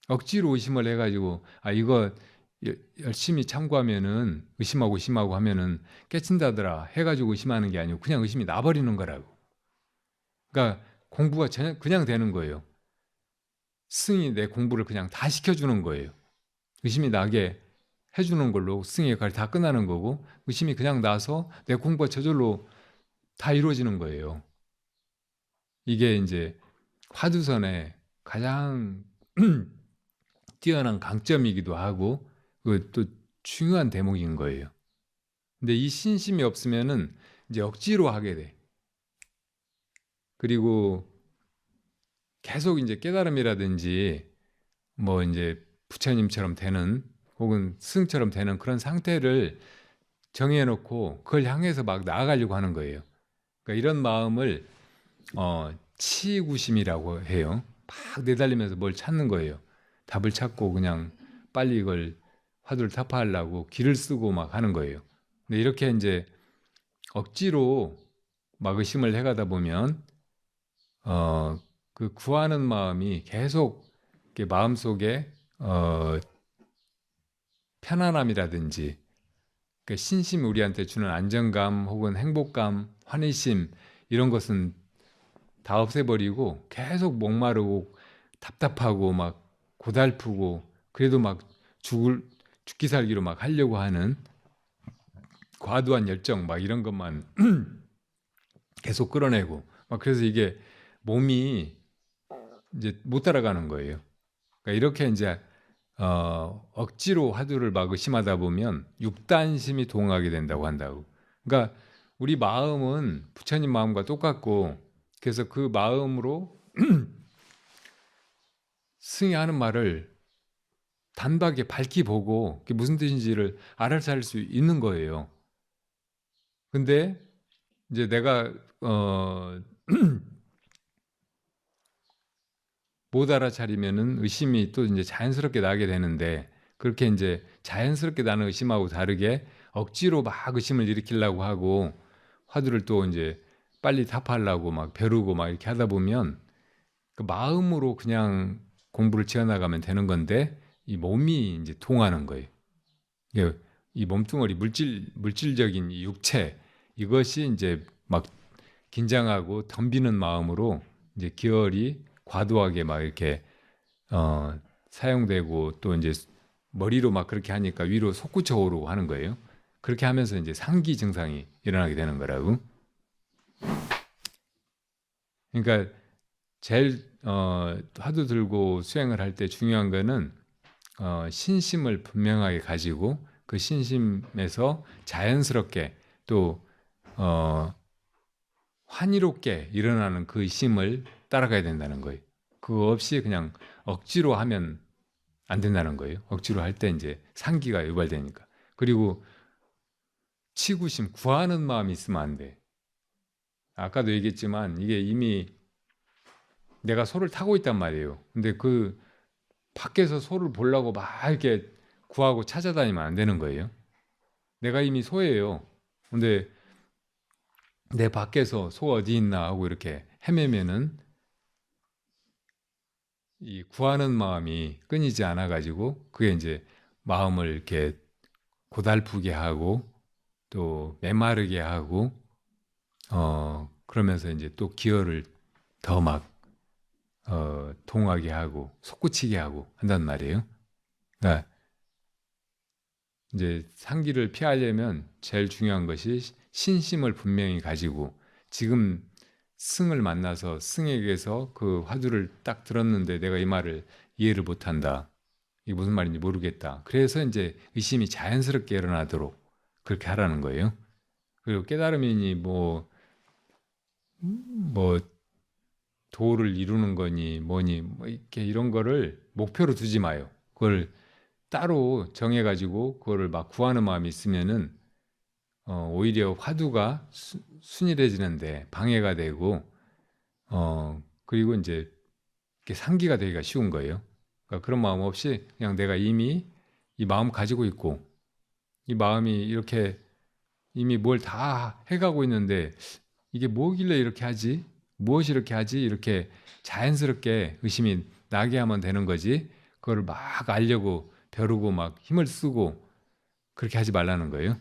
억지로 의심을 해가지고 이거 열심히 참고하면은 의심하고 하면은 깨친다더라 해가지고 의심하는 게 아니고 그냥 의심이 나버리는 거라고. 그러니까 공부가 그냥 되는 거예요. 승이 내 공부를 그냥 다 시켜주는 거예요. 의심이 나게 해주는 걸로 승의 역할이 다 끝나는 거고 의심이 그냥 나서 내 공부가 저절로 다 이루어지는 거예요. 이게 이제 화두선의 가장 뛰어난 강점이기도 하고 또 중요한 대목인 거예요. 근데 이 신심이 없으면은 이제 억지로 하게 돼. 그리고 계속 이제 깨달음이라든지 뭐 이제 부처님처럼 되는 혹은 스승처럼 되는 그런 상태를 정해놓고 그걸 향해서 막 나아가려고 하는 거예요. 그러니까 이런 마음을 치구심이라고 해요. 막 내달리면서 뭘 찾는 거예요. 답을 찾고 그냥 빨리 이걸 화두를 타파하려고 기를 쓰고 막 하는 거예요. 근데 이렇게 이제 억지로 막 의심을 해가다 보면 그 구하는 마음이 계속 이렇게 마음속에 편안함이라든지 그 신심이 우리한테 주는 안정감 혹은 행복감, 환희심 이런 것은 다 없애버리고 계속 목마르고 답답하고 막 고달프고 그래도 막 죽기 살기로 막 하려고 하는 과도한 열정 막 이런 것만 계속 끌어내고 막 그래서 이게 몸이 이제 못 따라가는 거예요. 그러니까 이렇게 이제 억지로 화두를 막 의심하다 보면 육단심이 동하게 된다고 한다고. 그러니까 우리 마음은 부처님 마음과 똑같고 그래서 그 마음으로 스승이 하는 말을 단박에 밝히 보고 그게 무슨 뜻인지를 알아차릴 수 있는 거예요. 근데 이제 내가 못 알아차리면은 의심이 또 이제 자연스럽게 나게 되는데 그렇게 이제 자연스럽게 나는 의심하고 다르게 억지로 막 의심을 일으키려고 하고 화두를 또 이제 빨리 타파하려고 막 벼르고 막 이렇게 하다 보면 그 마음으로 그냥 공부를 지어나가면 되는 건데 이 몸이 이제 통하는 거예요. 이 몸뚱어리 물질적인 이 육체 이것이 이제 막 긴장하고 덤비는 마음으로 이제 기혈이 과도하게 막 이렇게 사용되고 또 이제 머리로 막 그렇게 하니까 위로 솟구쳐 오르고 하는 거예요. 그렇게 하면서 이제 상기 증상이 일어나게 되는 거라고. 그러니까 제일 화두 들고 수행을 할 때 중요한 거는 신심을 분명하게 가지고 그 신심에서 자연스럽게 또 환희롭게 일어나는 그 심을 따라가야 된다는 거예요. 그거 없이 그냥 억지로 하면 안 된다는 거예요. 억지로 할 때 이제 상기가 유발되니까. 그리고 치구심, 구하는 마음이 있으면 안 돼. 아까도 얘기했지만 이게 이미 내가 소를 타고 있단 말이에요. 근데 그 밖에서 소를 보려고 막 이렇게 구하고 찾아다니면 안 되는 거예요. 내가 이미 소예요. 근데 내 밖에서 소 어디 있나 하고 이렇게 헤매면은 이 구하는 마음이 끊이지 않아 가지고 그게 이제 마음을 이렇게 고달프게 하고 또 메마르게 하고 그러면서 이제 또 기혈을 더 막 동하게 하고 솟구치게 하고 한단 말이에요. 그러니까 이제 상기를 피하려면 제일 중요한 것이 신심을 분명히 가지고 지금 승을 만나서 승에게서 그 화두를 딱 들었는데 내가 이 말을 이해를 못한다. 이게 무슨 말인지 모르겠다. 그래서 이제 의심이 자연스럽게 일어나도록 그렇게 하라는 거예요. 그리고 깨달음이니 뭐 도를 이루는 거니 뭐니 뭐 이렇게 이런 거를 목표로 두지 마요. 그걸 따로 정해가지고 그거를 막 구하는 마음이 있으면은 오히려 화두가 순일해지는데 방해가 되고 그리고 이제 이렇게 상기가 되기가 쉬운 거예요. 그러니까 그런 마음 없이 그냥 내가 이미 이 마음 가지고 있고 이 마음이 이렇게 이미 뭘 다 해가고 있는데 이게 뭐길래 이렇게 하지? 무엇이 이렇게 하지? 이렇게 자연스럽게 의심이 나게 하면 되는 거지. 그걸 막 알려고 벼르고 막 힘을 쓰고 그렇게 하지 말라는 거예요.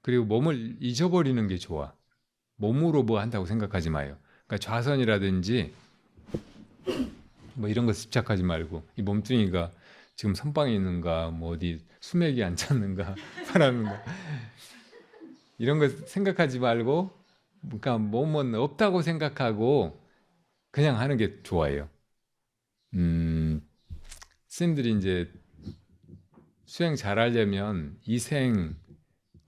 그리고 몸을 잊어버리는 게 좋아. 몸으로 뭐 한다고 생각하지 마요. 그러니까 좌선이라든지 뭐 이런 거 집착하지 말고 이 몸뚱이가 지금 선방에 있는가 뭐 어디 수맥이 안 찼는가 바라는가 이런 거 생각하지 말고 그러니까 몸은 없다고 생각하고 그냥 하는 게 좋아요. 스님들이 이제 수행 잘하려면 이생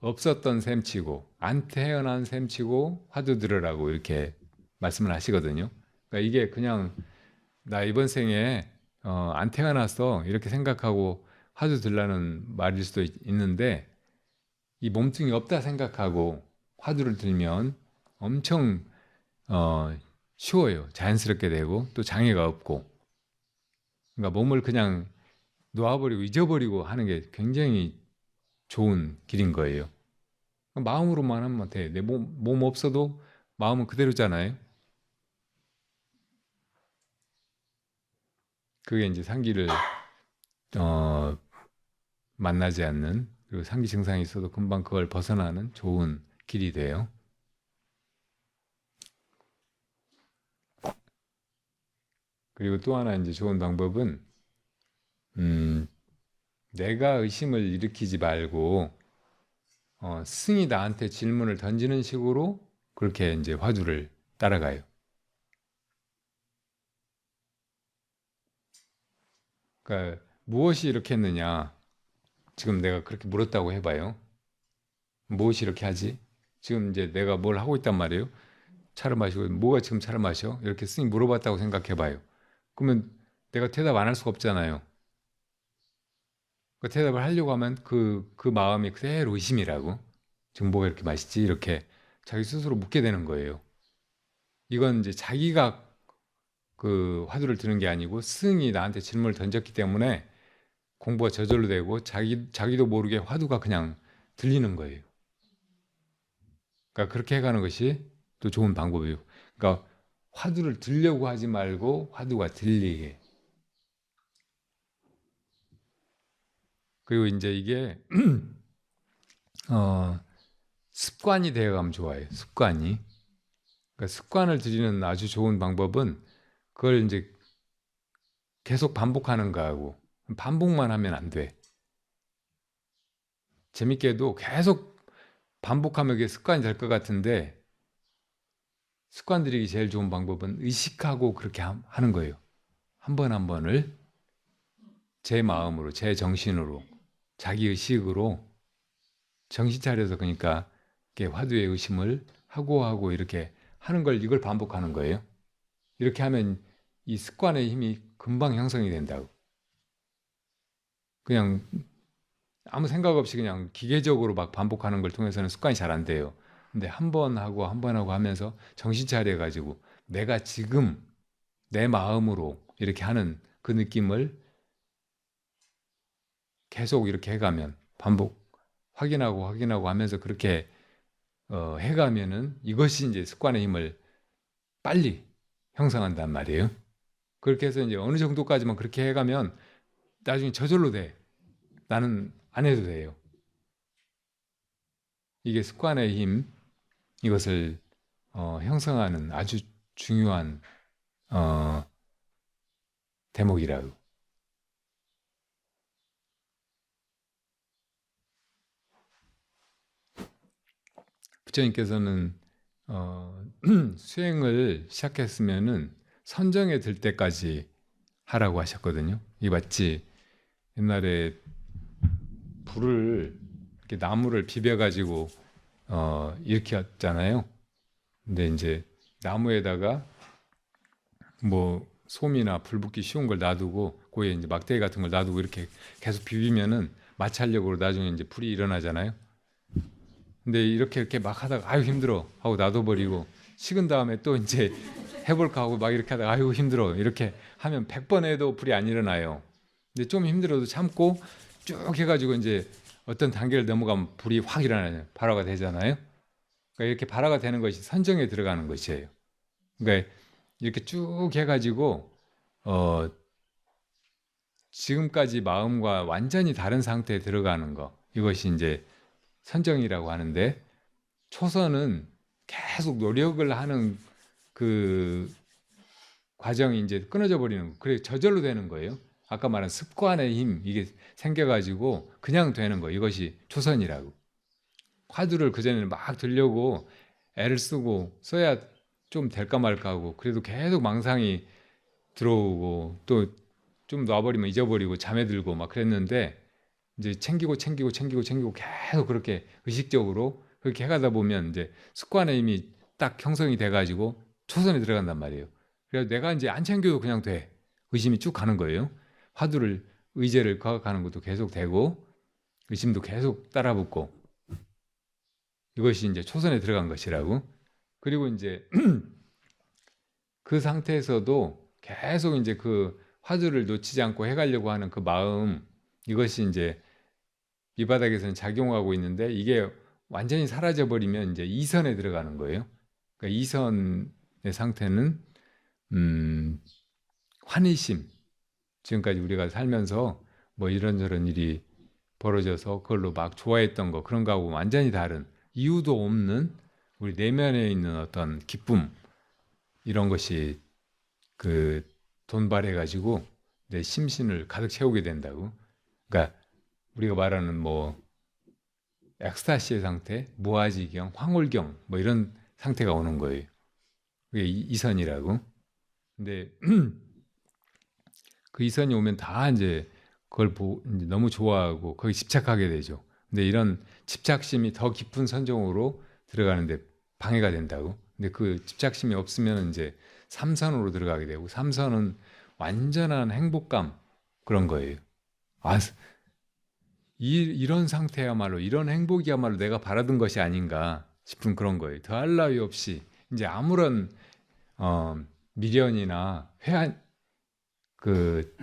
없었던 셈치고 안 태어난 셈치고 화두 들으라고 이렇게 말씀을 하시거든요. 그러니까 이게 그냥 나 이번 생에 안 태어났어 이렇게 생각하고 화두 들라는 말일 수도 있는데 이 몸뚱이 없다 생각하고 화두를 들면 엄청 쉬워요. 자연스럽게 되고 또 장애가 없고 그러니까 몸을 그냥 놓아버리고 잊어버리고 하는 게 굉장히 좋은 길인 거예요. 마음으로만 하면 돼. 내 몸 없어도 마음은 그대로잖아요. 그게 이제 상기를 만나지 않는 그리고 상기 증상이 있어도 금방 그걸 벗어나는 좋은 길이 돼요. 그리고 또 하나 이제 좋은 방법은 내가 의심을 일으키지 말고 스승이 나한테 질문을 던지는 식으로 그렇게 이제 화두를 따라가요. 그러니까 무엇이 이렇게 했느냐? 지금 내가 그렇게 물었다고 해봐요. 무엇이 이렇게 하지? 지금 이제 내가 뭘 하고 있단 말이에요. 차를 마시고 뭐가 지금 차를 마셔? 이렇게 스님 물어봤다고 생각해봐요. 그러면 내가 대답 안 할 수가 없잖아요. 그 대답을 하려고 하면 그 마음이 그대로 의심이라고. 지금 뭐가 이렇게 맛있지? 이렇게 자기 스스로 묻게 되는 거예요. 이건 이제 자기가 그 화두를 드는 게 아니고 스승이 나한테 질문을 던졌기 때문에 공부가 저절로 되고 자기도 모르게 화두가 그냥 들리는 거예요. 그러니까 그렇게 해가는 것이 또 좋은 방법이에요. 그러니까 화두를 들려고 하지 말고 화두가 들리게. 그리고 이제 이게 습관이 되어가면 좋아요. 습관이. 그러니까 습관을 들이는 아주 좋은 방법은 그걸 이제 계속 반복하는 거하고 반복만 하면 안 돼. 재밌게도 계속 반복하면 그게 습관이 될 것 같은데 습관 들이기 제일 좋은 방법은 의식하고 그렇게 하는 거예요. 한 번 한 번을 제 마음으로, 제 정신으로, 자기 의식으로 정신 차려서 그러니까 화두의 의심을 하고 이렇게 하는 걸 이걸 반복하는 거예요. 이렇게 하면 이 습관의 힘이 금방 형성이 된다고. 그냥 아무 생각 없이 그냥 기계적으로 막 반복하는 걸 통해서는 습관이 잘 안 돼요. 근데 한 번 하고 한 번 하고 하면서 정신 차려 가지고 내가 지금 내 마음으로 이렇게 하는 그 느낌을 계속 이렇게 해가면 반복 확인하고 하면서 그렇게 해가면은 이것이 이제 습관의 힘을 빨리 형성한단 말이에요. 그렇게 해서 이제 어느 정도까지만 그렇게 해가면 나중에 저절로 돼. 나는 안 해도 돼요. 이게 습관의 힘, 이것을 형성하는 아주 중요한 대목이라고. 부처님께서는 수행을 시작했으면은 선정에 들 때까지 하라고 하셨거든요. 이 마치 옛날에 불을 이렇게 나무를 비벼가지고 일으켰잖아요. 근데 이제 나무에다가 뭐 솜이나 불 붙기 쉬운 걸 놔두고 거기에 이제 막대기 같은 걸 놔두고 이렇게 계속 비비면은 마찰력으로 나중에 이제 불이 일어나잖아요. 근데 이렇게 막 하다가 아유 힘들어 하고 놔둬버리고 식은 다음에 또 이제 해볼까 하고 막 이렇게 하다가 아유 힘들어 이렇게 하면 100번 해도 불이 안 일어나요. 근데 좀 힘들어도 참고 쭉 해가지고 이제 어떤 단계를 넘어가면 불이 확 일어나요. 발화가 되잖아요. 그러니까 이렇게 발화가 되는 것이 선정에 들어가는 것이에요. 그러니까 이렇게 쭉 해가지고 지금까지 마음과 완전히 다른 상태에 들어가는 거, 이것이 이제 선정이라고 하는데, 초선은 계속 노력을 하는 그 과정이 이제 끊어져 버리는 거. 그래 저절로 되는 거예요. 아까 말한 습관의 힘, 이게 생겨가지고 그냥 되는 거. 이것이 초선이라고. 화두를 그전에는 막 들려고 애를 쓰고 써야 좀 될까 말까 하고, 그래도 계속 망상이 들어오고 또 좀 놔버리면 잊어버리고 잠에 들고 막 그랬는데, 이제 챙기고 계속 그렇게 의식적으로 그렇게 해가다 보면 이제 습관의 힘이 딱 형성이 돼가지고 초선에 들어간단 말이에요. 그래서 내가 이제 안 챙겨도 그냥 돼. 의심이 쭉 가는 거예요. 화두를, 의제를 거각하는 것도 계속 되고 의심도 계속 따라붙고, 이것이 이제 초선에 들어간 것이라고. 그리고 이제 그 상태에서도 계속 이제 그 화두를 놓치지 않고 해가려고 하는 그 마음, 이것이 이제 이 바닥에서는 작용하고 있는데, 이게 완전히 사라져 버리면 이제 이선에 들어가는 거예요. 그러니까 이선의 상태는 환희심. 지금까지 우리가 살면서 뭐 이런저런 일이 벌어져서 그걸로 막 좋아했던 거, 그런 거하고 완전히 다른, 이유도 없는 우리 내면에 있는 어떤 기쁨, 이런 것이 그 돈발해 가지고 내 심신을 가득 채우게 된다고. 그러니까 우리가 말하는 뭐 엑스타시의 상태, 무아지경, 황홀경, 뭐 이런 상태가 오는 거예요. 그게 이선이라고. 근데 그 이선이 오면 다 이제 그걸 이제 너무 좋아하고 거기 집착하게 되죠. 근데 이런 집착심이 더 깊은 선정으로 들어가는데 방해가 된다고. 근데 그 집착심이 없으면 이제 삼선으로 들어가게 되고, 삼선은 완전한 행복감, 그런 거예요. 아, 이런 상태야말로, 이런 행복이야말로 내가 바라던 것이 아닌가 싶은 그런 거예요. 더할 나위 없이 이제 아무런 미련이나 회한, 그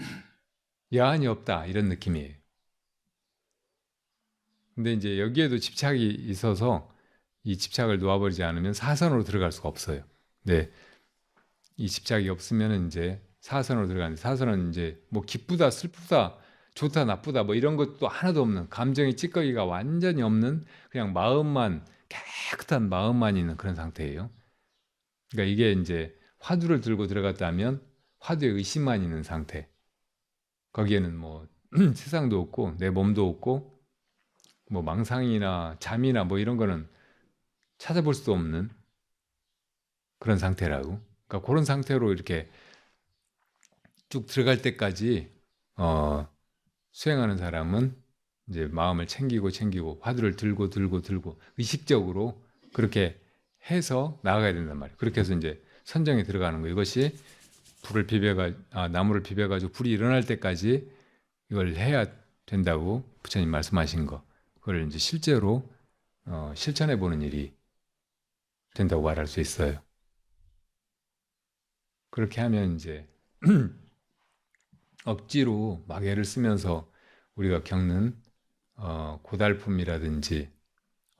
야한이 없다, 이런 느낌이에요. 근데 이제 여기에도 집착이 있어서 이 집착을 놓아버리지 않으면 사선으로 들어갈 수가 없어요. 네, 이 집착이 없으면 이제 사선으로 들어가는데, 사선은 이제 뭐 기쁘다, 슬프다, 좋다, 나쁘다, 뭐 이런 것도 하나도 없는, 감정의 찌꺼기가 완전히 없는, 그냥 마음만, 깨끗한 마음만 있는 그런 상태예요. 그러니까 이게 이제 화두를 들고 들어갔다면 화두에 의심만 있는 상태. 거기에는 뭐 세상도 없고 내 몸도 없고 뭐 망상이나 잠이나 뭐 이런 거는 찾아볼 수 없는 그런 상태라고. 그러니까 그런 상태로 이렇게 쭉 들어갈 때까지 수행하는 사람은 이제 마음을 챙기고 화두를 들고 의식적으로 그렇게 해서 나아가야 된단 말이에요. 그렇게 해서 이제 선정에 들어가는 거. 이것이 나무를 비벼가지고 불이 일어날 때까지 이걸 해야 된다고 부처님 말씀하신 거. 그걸 이제 실제로 실천해 보는 일이 된다고 말할 수 있어요. 그렇게 하면 이제 억지로 막 애를 쓰면서 우리가 겪는 고달픔이라든지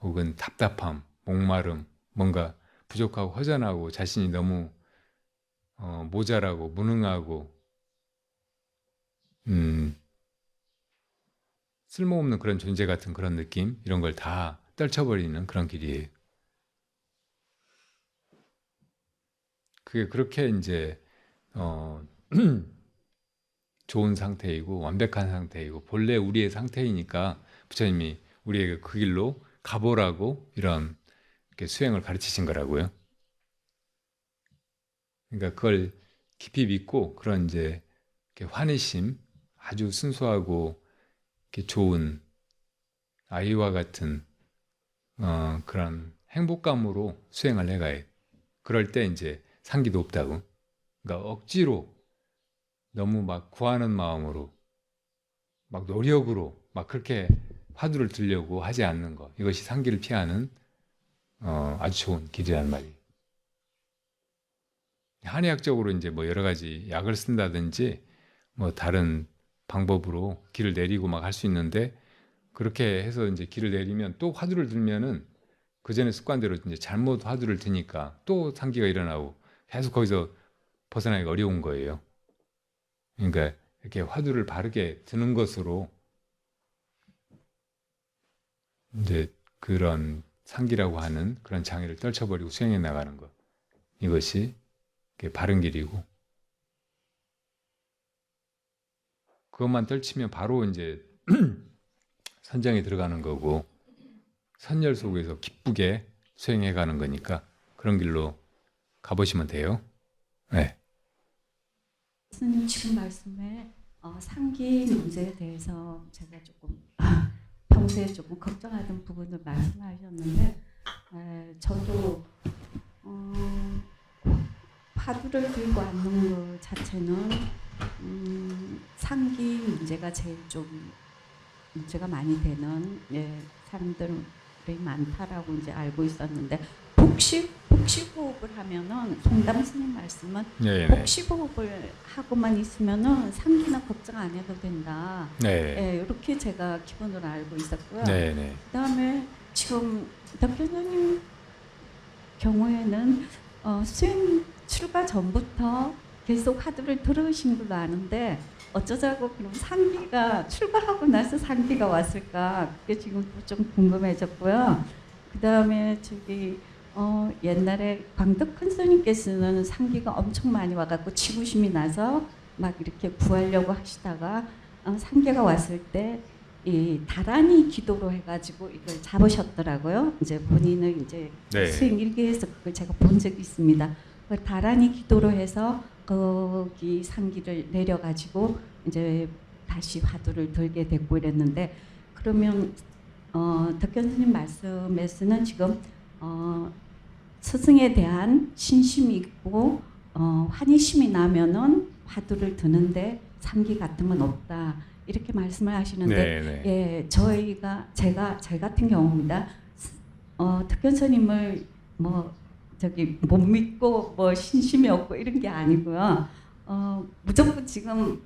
혹은 답답함, 목마름, 뭔가 부족하고 허전하고 자신이 너무 모자라고 무능하고 쓸모없는 그런 존재 같은 그런 느낌, 이런 걸 다 떨쳐버리는 그런 길이에요. 그게 그렇게 이제 좋은 상태이고 완벽한 상태이고 본래 우리의 상태이니까 부처님이 우리에게 그 길로 가보라고 이런 이렇게 수행을 가르치신 거라고요. 그러니까 그걸 깊이 믿고 그런 이제 이렇게 환희심, 아주 순수하고 이렇게 좋은 아이와 같은 그런 행복감으로 수행을 해가요. 그럴 때 이제 상기도 없다고. 그러니까 억지로 너무 막 구하는 마음으로 막 노력으로 막 그렇게 화두를 들려고 하지 않는 것, 이것이 상기를 피하는 아주 좋은 길이란 말이에요. 한의학적으로 이제 뭐 여러 가지 약을 쓴다든지 뭐 다른 방법으로 길을 내리고 막 할 수 있는데, 그렇게 해서 이제 길을 내리면 또 화두를 들면은 그 전에 습관대로 이제 잘못 화두를 드니까 또 상기가 일어나고 계속 거기서 벗어나기가 어려운 거예요. 그러니까 이렇게 화두를 바르게 드는 것으로 이제 그런 상기라고 하는 그런 장애를 떨쳐버리고 수행해 나가는 것, 이것이 이렇게 바른 길이고, 그것만 떨치면 바로 이제 선정에 들어가는 거고, 선열 속에서 기쁘게 수행해 가는 거니까 그런 길로 가보시면 돼요. 네. 스님 지금 말씀에 상기 문제에 대해서 제가 조금 평소에 조금 걱정하던 부분을 말씀하셨는데, 저도 화두를 들고 앉는 것 자체는 상기 문제가 제일 좀 문제가 많이 되는 사람들이 많다라고 이제 알고 있었는데, 복식호흡을 하면은 송담 스님 말씀은 네, 네. 복식호흡을 하고만 있으면은 상기는 걱정 안 해도 된다. 네. 이렇게 제가 기본으로 알고 있었고요. 네, 네. 그다음에 지금 덕교사님 경우에는 수행 출가 전부터 계속 화두를 들으신 걸로 아는데, 어쩌자고 그럼 상기가 출가하고 나서 상기가 왔을까, 그게 지금 좀 궁금해졌고요. 그다음에 저기 옛날에 광덕큰 스님께서는 상기가 엄청 많이 와갖고 지구심이 나서 막 이렇게 구하려고 하시다가 상기가 왔을 때 이 다란이 기도로 해가지고 이걸 잡으셨더라고요. 이제 본인은 이제 네. 수행 일기에서 그걸 제가 본 적이 있습니다. 그 다란이 기도로 해서 거기 상기를 내려가지고 이제 다시 화두를 들게 됐고 이랬는데, 그러면 덕견스님 말씀에서는 지금 스승에 대한 신심이 있고 환희심이 나면은 화두를 드는데 상기 같은 건 없다, 이렇게 말씀을 하시는데, 네, 네. 예, 제가 같은 경우입니다. 덕견스님을 뭐 저기 못 믿고 뭐 신심이 없고 이런 게 아니고요. 무조건 지금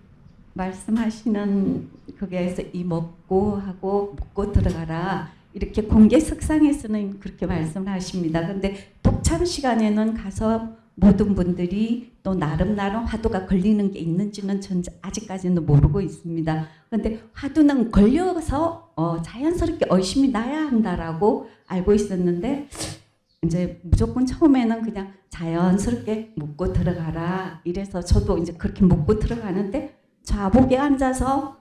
말씀하시는 거기에서 이 먹고 하고 먹고 들어가라, 이렇게 공개 석상에서는 그렇게 말씀을 하십니다. 근데 독참 시간에는 가서 모든 분들이 또 나름 화두가 걸리는 게 있는지는 전 아직까지는 모르고 있습니다. 그런데 화두는 걸려서 자연스럽게 의심이 나야 한다라고 알고 있었는데, 이제 무조건 처음에는 그냥 자연스럽게 묻고 들어가라 이래서 저도 이제 그렇게 묻고 들어가는데, 좌복에 앉아서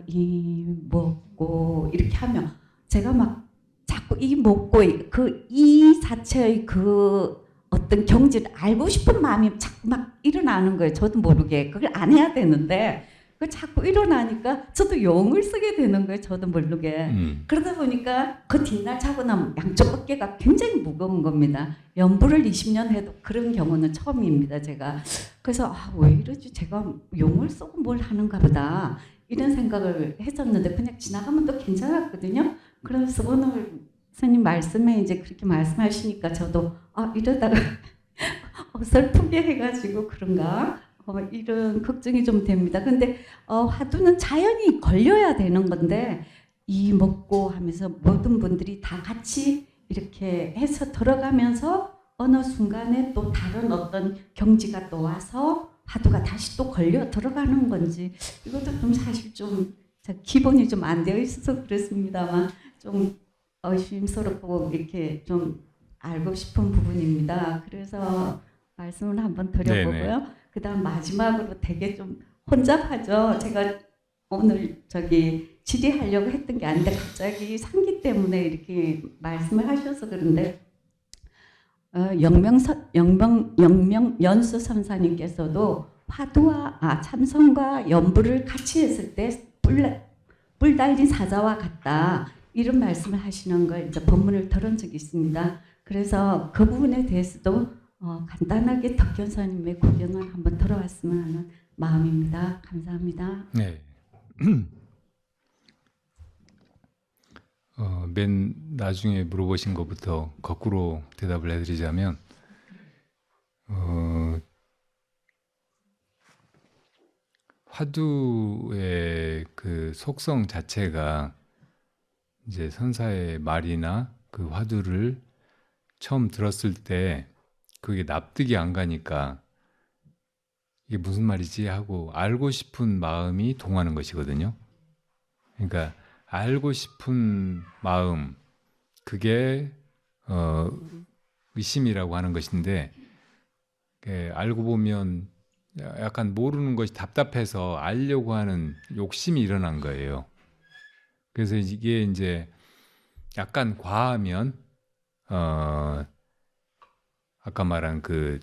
이 먹고 이렇게 하면 제가 막 자꾸 이 먹고 그 이 자체의 그 어떤 경지를 알고 싶은 마음이 자꾸 막 일어나는 거예요. 저도 모르게 그걸 안 해야 되는데 그 자꾸 일어나니까 저도 용을 쓰게 되는 거예요. 저도 모르게. 그러다 보니까 그 뒷날 자고 나면 양쪽 어깨가 굉장히 무거운 겁니다. 연부를 20년 해도 그런 경우는 처음입니다. 제가. 그래서 왜 이러지? 제가 용을 쓰고 뭘 하는가 보다, 이런 생각을 했었는데 그냥 지나가면 또 괜찮았거든요. 그래서 오늘 스님 말씀에 이제 그렇게 말씀하시니까 저도 이러다가 어설프게 해가지고 그런가, 이런 걱정이 좀 됩니다. 근데 화두는 자연히 걸려야 되는 건데, 이 먹고 하면서 모든 분들이 다 같이 이렇게 해서 들어가면서 어느 순간에 또 다른 어떤 경지가 또 와서 화두가 다시 또 걸려 들어가는 건지, 이것도 좀 사실 좀 기본이 좀 안 되어 있어서 그렇습니다만 좀 의심스럽고 이렇게 좀 알고 싶은 부분입니다. 그래서 말씀을 한번 드려보고요. 그다음 마지막으로 되게 좀 혼잡하죠. 제가 오늘 저기 질의하려고 했던 게 아닌데 갑자기 상기 때문에 이렇게 말씀을 하셔서 그런데, 영명연수 선사님께서도 화두와 참선과 연부를 같이 했을 때 뿔 달린 사자와 같다, 이런 말씀을 하시는 걸 이제 법문을 들은 적이 있습니다. 그래서 그 부분에 대해서도 간단하게 덕견사님의 고견을 한번 들어봤으면 하는 마음입니다. 감사합니다. 네. 맨 나중에 물어보신 것부터 거꾸로 대답을 해드리자면, 화두의 그 속성 자체가 이제 선사의 말이나 그 화두를 처음 들었을 때 그게 납득이 안 가니까 이게 무슨 말이지 하고 알고 싶은 마음이 동하는 것이거든요. 그러니까 알고 싶은 마음, 그게 의심이라고 하는 것인데, 알고 보면 약간 모르는 것이 답답해서 알려고 하는 욕심이 일어난 거예요. 그래서 이게 이제 약간 과하면 아까 말한 그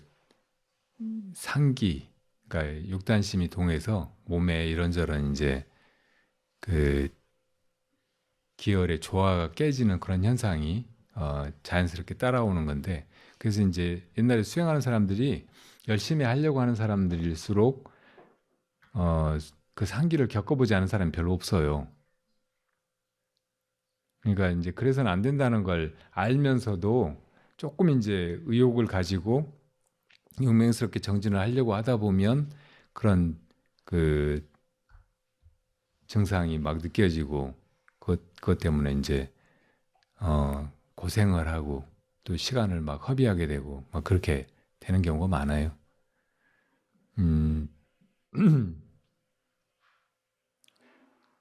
상기, 그러니까 육단심이 동해서 몸에 이런저런 이제 그 기혈의 조화가 깨지는 그런 현상이 자연스럽게 따라오는 건데, 그래서 이제 옛날에 수행하는 사람들이 열심히 하려고 하는 사람들일수록 그 상기를 겪어보지 않은 사람이 별로 없어요. 그러니까 이제 그래서는 안 된다는 걸 알면서도 조금 이제 의욕을 가지고 용맹스럽게 정진을 하려고 하다 보면 그런 그 증상이 막 느껴지고, 그것 때문에 이제 고생을 하고 또 시간을 막 허비하게 되고 막 그렇게 되는 경우가 많아요.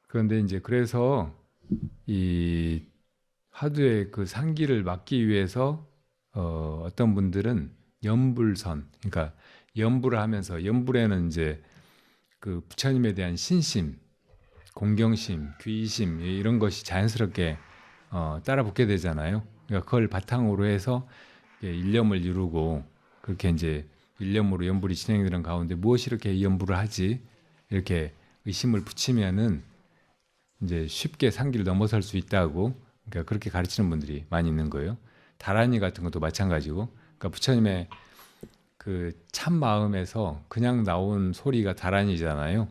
그런데 이제 그래서 이 화두의 그 상기를 막기 위해서 어떤 분들은 연불선, 그러니까 연불을 하면서, 연불에는 이제 그 부처님에 대한 신심, 공경심, 귀의심 이런 것이 자연스럽게 따라 붙게 되잖아요. 그러니까 그걸 바탕으로 해서 일념을 이루고, 그렇게 이제 일념으로 연불이 진행되는 가운데 무엇이 이렇게 이 연불을 하지? 이렇게 의심을 붙이면은 이제 쉽게 상기를 넘어설 수 있다고, 그러니까 그렇게 가르치는 분들이 많이 있는 거예요. 다라니 같은 것도 마찬가지고, 그러니까 부처님의 그 참 마음에서 그냥 나온 소리가 다라니잖아요.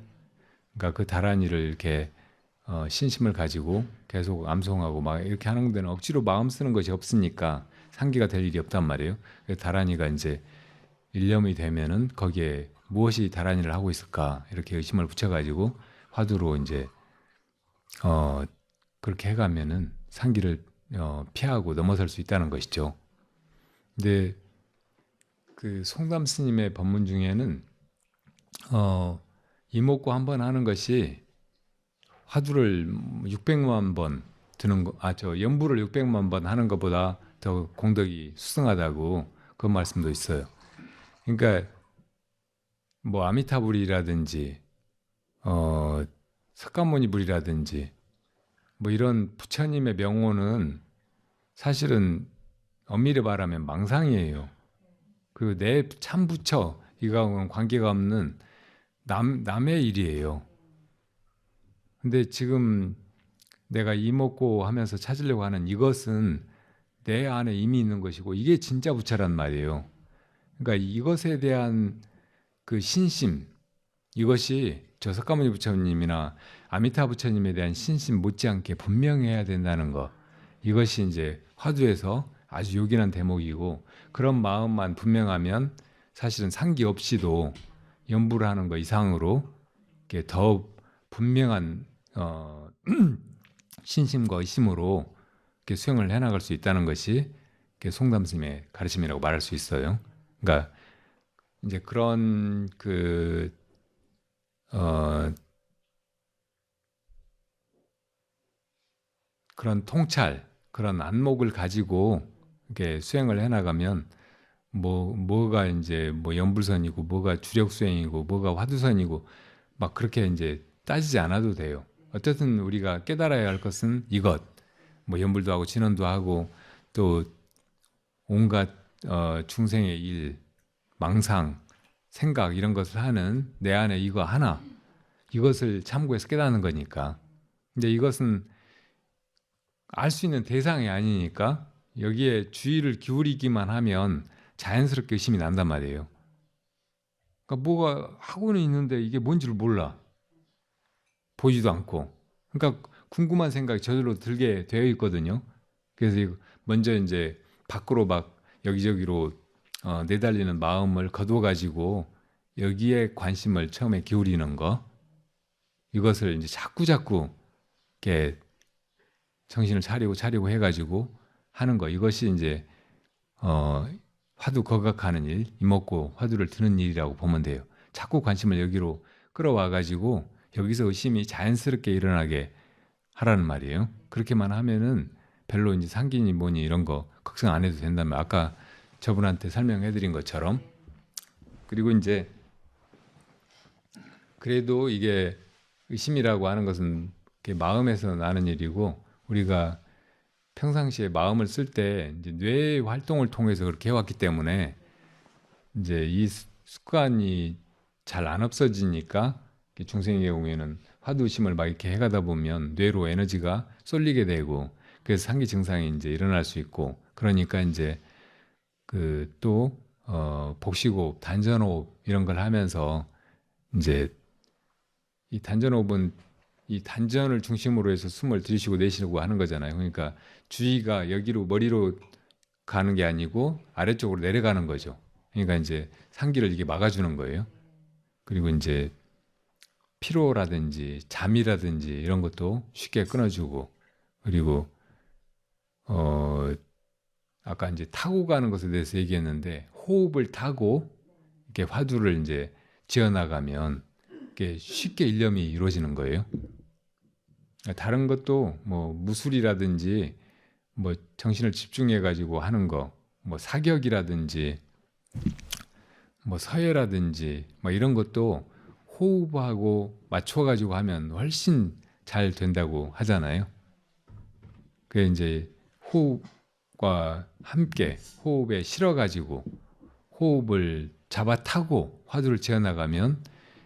그러니까 그 다라니를 이렇게 신심을 가지고 계속 암송하고 막 이렇게 하는 데는 억지로 마음 쓰는 것이 없으니까 상기가 될 일이 없단 말이에요. 그래서 다라니가 이제 일념이 되면은 거기에 무엇이 다라니를 하고 있을까 이렇게 의심을 붙여가지고 화두로 이제 그렇게 해가면은 상기를 피하고 넘어설 수 있다는 것이죠. 근데 그 송담 스님의 법문 중에는 이목구 한 번 하는 것이 화두를 600만 번 드는 거, 연부를 600만 번 하는 것보다 더 공덕이 수승하다고 그 말씀도 있어요. 그러니까 뭐 아미타불이라든지 석가모니불이라든지 뭐 이런 부처님의 명호는 사실은 엄밀히 말하면 망상이에요. 그리고 내 참부처 이거하고는 관계가 없는 남의 일이에요. 근데 지금 내가 이먹고 하면서 찾으려고 하는 이것은 내 안에 이미 있는 것이고, 이게 진짜 부처란 말이에요. 그러니까 이것에 대한 그 신심, 이것이 저 석가모니 부처님이나 아미타 부처님에 대한 신심 못지않게 분명해야 된다는 거, 이것이 이제 화두에서 아주 요긴한 대목이고, 그런 마음만 분명하면 사실은 상기 없이도 연부를 하는 거 이상으로 이렇게 더 분명한 신심과 의심으로 이렇게 수행을 해나갈 수 있다는 것이 송담스님의 가르침이라고 말할 수 있어요. 그러니까 이제 그런 그런 통찰, 그런 안목을 가지고 이렇게 수행을 해나가면 뭐가 이제 뭐 연불선이고 뭐가 주력 수행이고 뭐가 화두선이고 막 그렇게 이제 따지지 않아도 돼요. 어쨌든 우리가 깨달아야 할 것은 이것, 뭐 연불도 하고 진언도 하고 또 온갖 중생의 일, 망상, 생각 이런 것을 하는 내 안에 이거 하나, 이것을 참고해서 깨닫는 거니까. 근데 이것은 알 수 있는 대상이 아니니까 여기에 주의를 기울이기만 하면 자연스럽게 의심이 난단 말이에요. 그러니까 뭐가 하고는 있는데 이게 뭔지를 몰라. 보이지도 않고. 그러니까 궁금한 생각이 저절로 들게 되어 있거든요. 그래서 먼저 이제 밖으로 막 여기저기로 내달리는 마음을 거둬가지고 여기에 관심을 처음에 기울이는 거, 이것을 이제 자꾸 이렇게 정신을 차리고 해가지고 하는 거, 이것이 이제 화두 거각하는 일, 이먹고 화두를 드는 일이라고 보면 돼요. 자꾸 관심을 여기로 끌어와 가지고 여기서 의심이 자연스럽게 일어나게 하라는 말이에요. 그렇게만 하면은 별로 이제 상기니 뭐니 이런 거 걱정 안 해도 된다면 아까 저분한테 설명해 드린 것처럼. 그리고 이제 그래도 이게 의심이라고 하는 것은 이렇게 마음에서 나는 일이고 우리가 평상시에 마음을 쓸 때 이제 뇌의 활동을 통해서 그렇게 해왔기 때문에 이제 이 습관이 잘 안 없어지니까 중생의 경우에는 화두심을 막 이렇게 해가다 보면 뇌로 에너지가 쏠리게 되고 그래서 상기 증상이 이제 일어날 수 있고 그러니까 이제 그 또 복식호흡, 단전호흡 이런 걸 하면서 이제 이 단전호흡은 이 단전을 중심으로 해서 숨을 들이쉬고 내쉬고 하는 거잖아요. 그러니까 주의가 여기로 머리로 가는 게 아니고 아래쪽으로 내려가는 거죠. 그러니까 이제 상기를 이게 막아주는 거예요. 그리고 이제 피로라든지 잠이라든지 이런 것도 쉽게 끊어주고 그리고 아까 이제 타고 가는 것에 대해서 얘기했는데 호흡을 타고 이렇게 화두를 이제 지어나가면 이게 쉽게 일념이 이루어지는 거예요. 다른 것도 뭐 무술이라든지 뭐 정신을 집중해 가지고 하는 거, 뭐 사격이라든지 뭐 서예라든지 뭐 이런 것도 호흡하고 맞춰 가지고 하면 훨씬 잘 된다고 하잖아요. 그게 이제 호흡과 함께 호흡에 실어 가지고 호흡을 잡아 타고 화두를 지어 나가면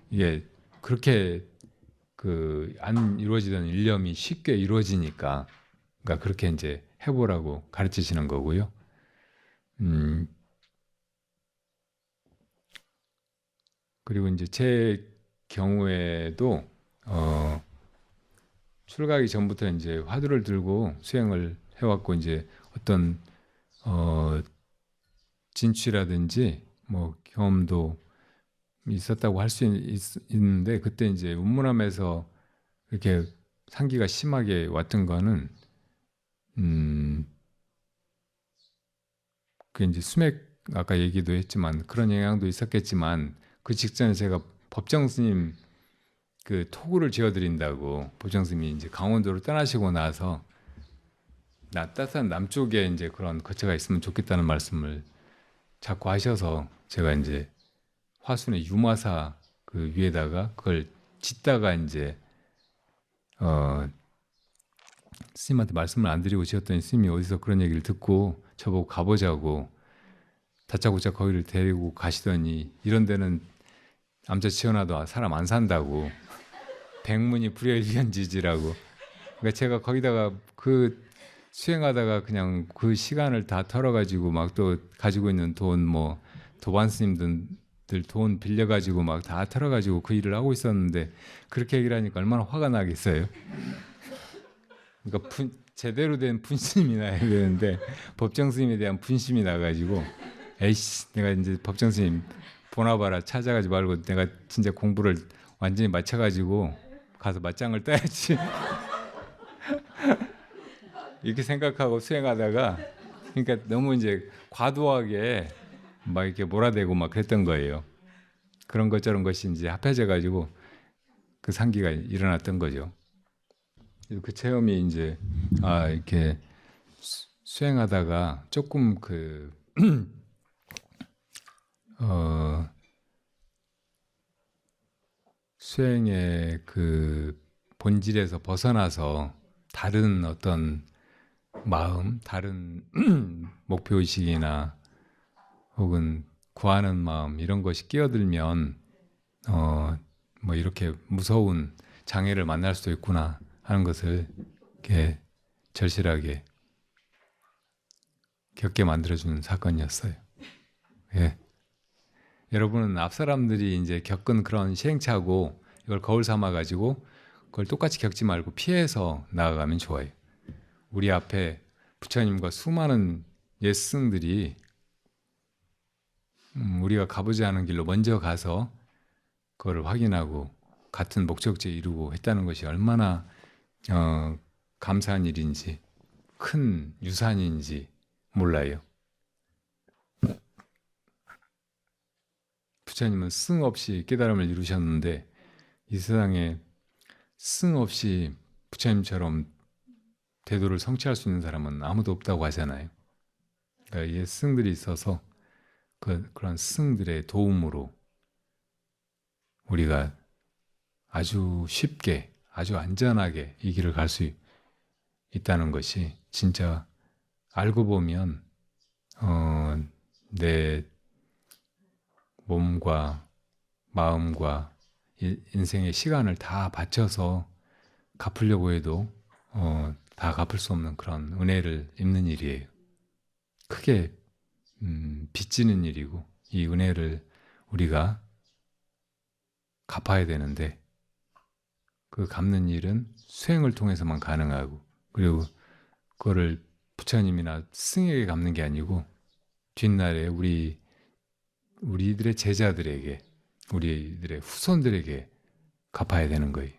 이게 그렇게 그 안 이루어지던 일념이 쉽게 이루어지니까 그러니까 그렇게 이제 해보라고 가르치시는 거고요. 그리고 이제 제 경우에도 출가하기 전부터 이제 화두를 들고 수행을 해왔고 이제 어떤 진취라든지 뭐 경험도 있었다고 할 수 있는데 그때 이제 운문함에서 이렇게 상기가 심하게 왔던 거는 그 이제 수맥 아까 얘기도 했지만 그런 영향도 있었겠지만 그 직전에 제가 법정 스님 그 토구를 지어드린다고 법정 스님이 이제 강원도로 떠나시고 나서 따뜻한 남쪽에 이제 그런 거처가 있으면 좋겠다는 말씀을 자꾸 하셔서 제가 이제 화순의 유마사 그 위에다가 그걸 짓다가 이제 스님한테 말씀을 안 드리고 지었더니 스님이 어디서 그런 얘기를 듣고 저보고 가보자고 다짜고짜 거기를 데리고 가시더니 이런 데는 암자 지어놔도 사람 안 산다고 백문이 불여일견지지라고. 그러니까 제가 거기다가 그 수행하다가 그냥 그 시간을 다 털어가지고 막 또 가지고 있는 돈 뭐 도반 스님들 돈 빌려가지고 막 다 털어가지고 그 일을 하고 있었는데 그렇게 얘기를 하니까 얼마나 화가 나겠어요. 그러니까 제대로 된 분심이 나야 되는데 법정 스님에 대한 분심이 나가지고 에이씨 내가 이제 법정 스님 보나봐라 찾아가지 말고 내가 진짜 공부를 완전히 마쳐가지고 가서 맞짱을 따야지 이렇게 생각하고 수행하다가 그러니까 너무 이제 과도하게 막 이렇게 몰아대고 막 그랬던 거예요. 그런 것 저런 것이 이제 합해져 가지고 그 상기가 일어났던 거죠. 그 체험이 이제 이렇게 수행하다가 조금 그 수행의 그 본질에서 벗어나서 다른 어떤 마음, 다른 목표의식이나 혹은 구하는 마음 이런 것이 끼어들면 뭐 이렇게 무서운 장애를 만날 수도 있구나 하는 것을 이렇게 절실하게 겪게 만들어주는 사건이었어요. 예. 여러분은 앞 사람들이 이제 겪은 그런 시행착오 이걸 거울 삼아 가지고 그걸 똑같이 겪지 말고 피해서 나아가면 좋아요. 우리 앞에 부처님과 수많은 예스승들이 우리가 가보지 않은 길로 먼저 가서 그걸 확인하고 같은 목적지에 이루고 했다는 것이 얼마나 감사한 일인지 큰 유산인지 몰라요. 부처님은 승 없이 깨달음을 이루셨는데 이 세상에 승 없이 부처님처럼 대도를 성취할 수 있는 사람은 아무도 없다고 하잖아요. 그러니까 이 승들이 있어서 그런 승들의 도움으로 우리가 아주 쉽게, 아주 안전하게 이 길을 갈 수 있다는 것이 진짜 알고 보면 내 몸과 마음과 인생의 시간을 다 바쳐서 갚으려고 해도 다 갚을 수 없는 그런 은혜를 입는 일이에요. 크게 빚지는 일이고 이 은혜를 우리가 갚아야 되는데 그 갚는 일은 수행을 통해서만 가능하고 그리고 그거를 부처님이나 스승에게 갚는 게 아니고 뒷날에 우리들의 제자들에게 우리들의 후손들에게 갚아야 되는 거예요.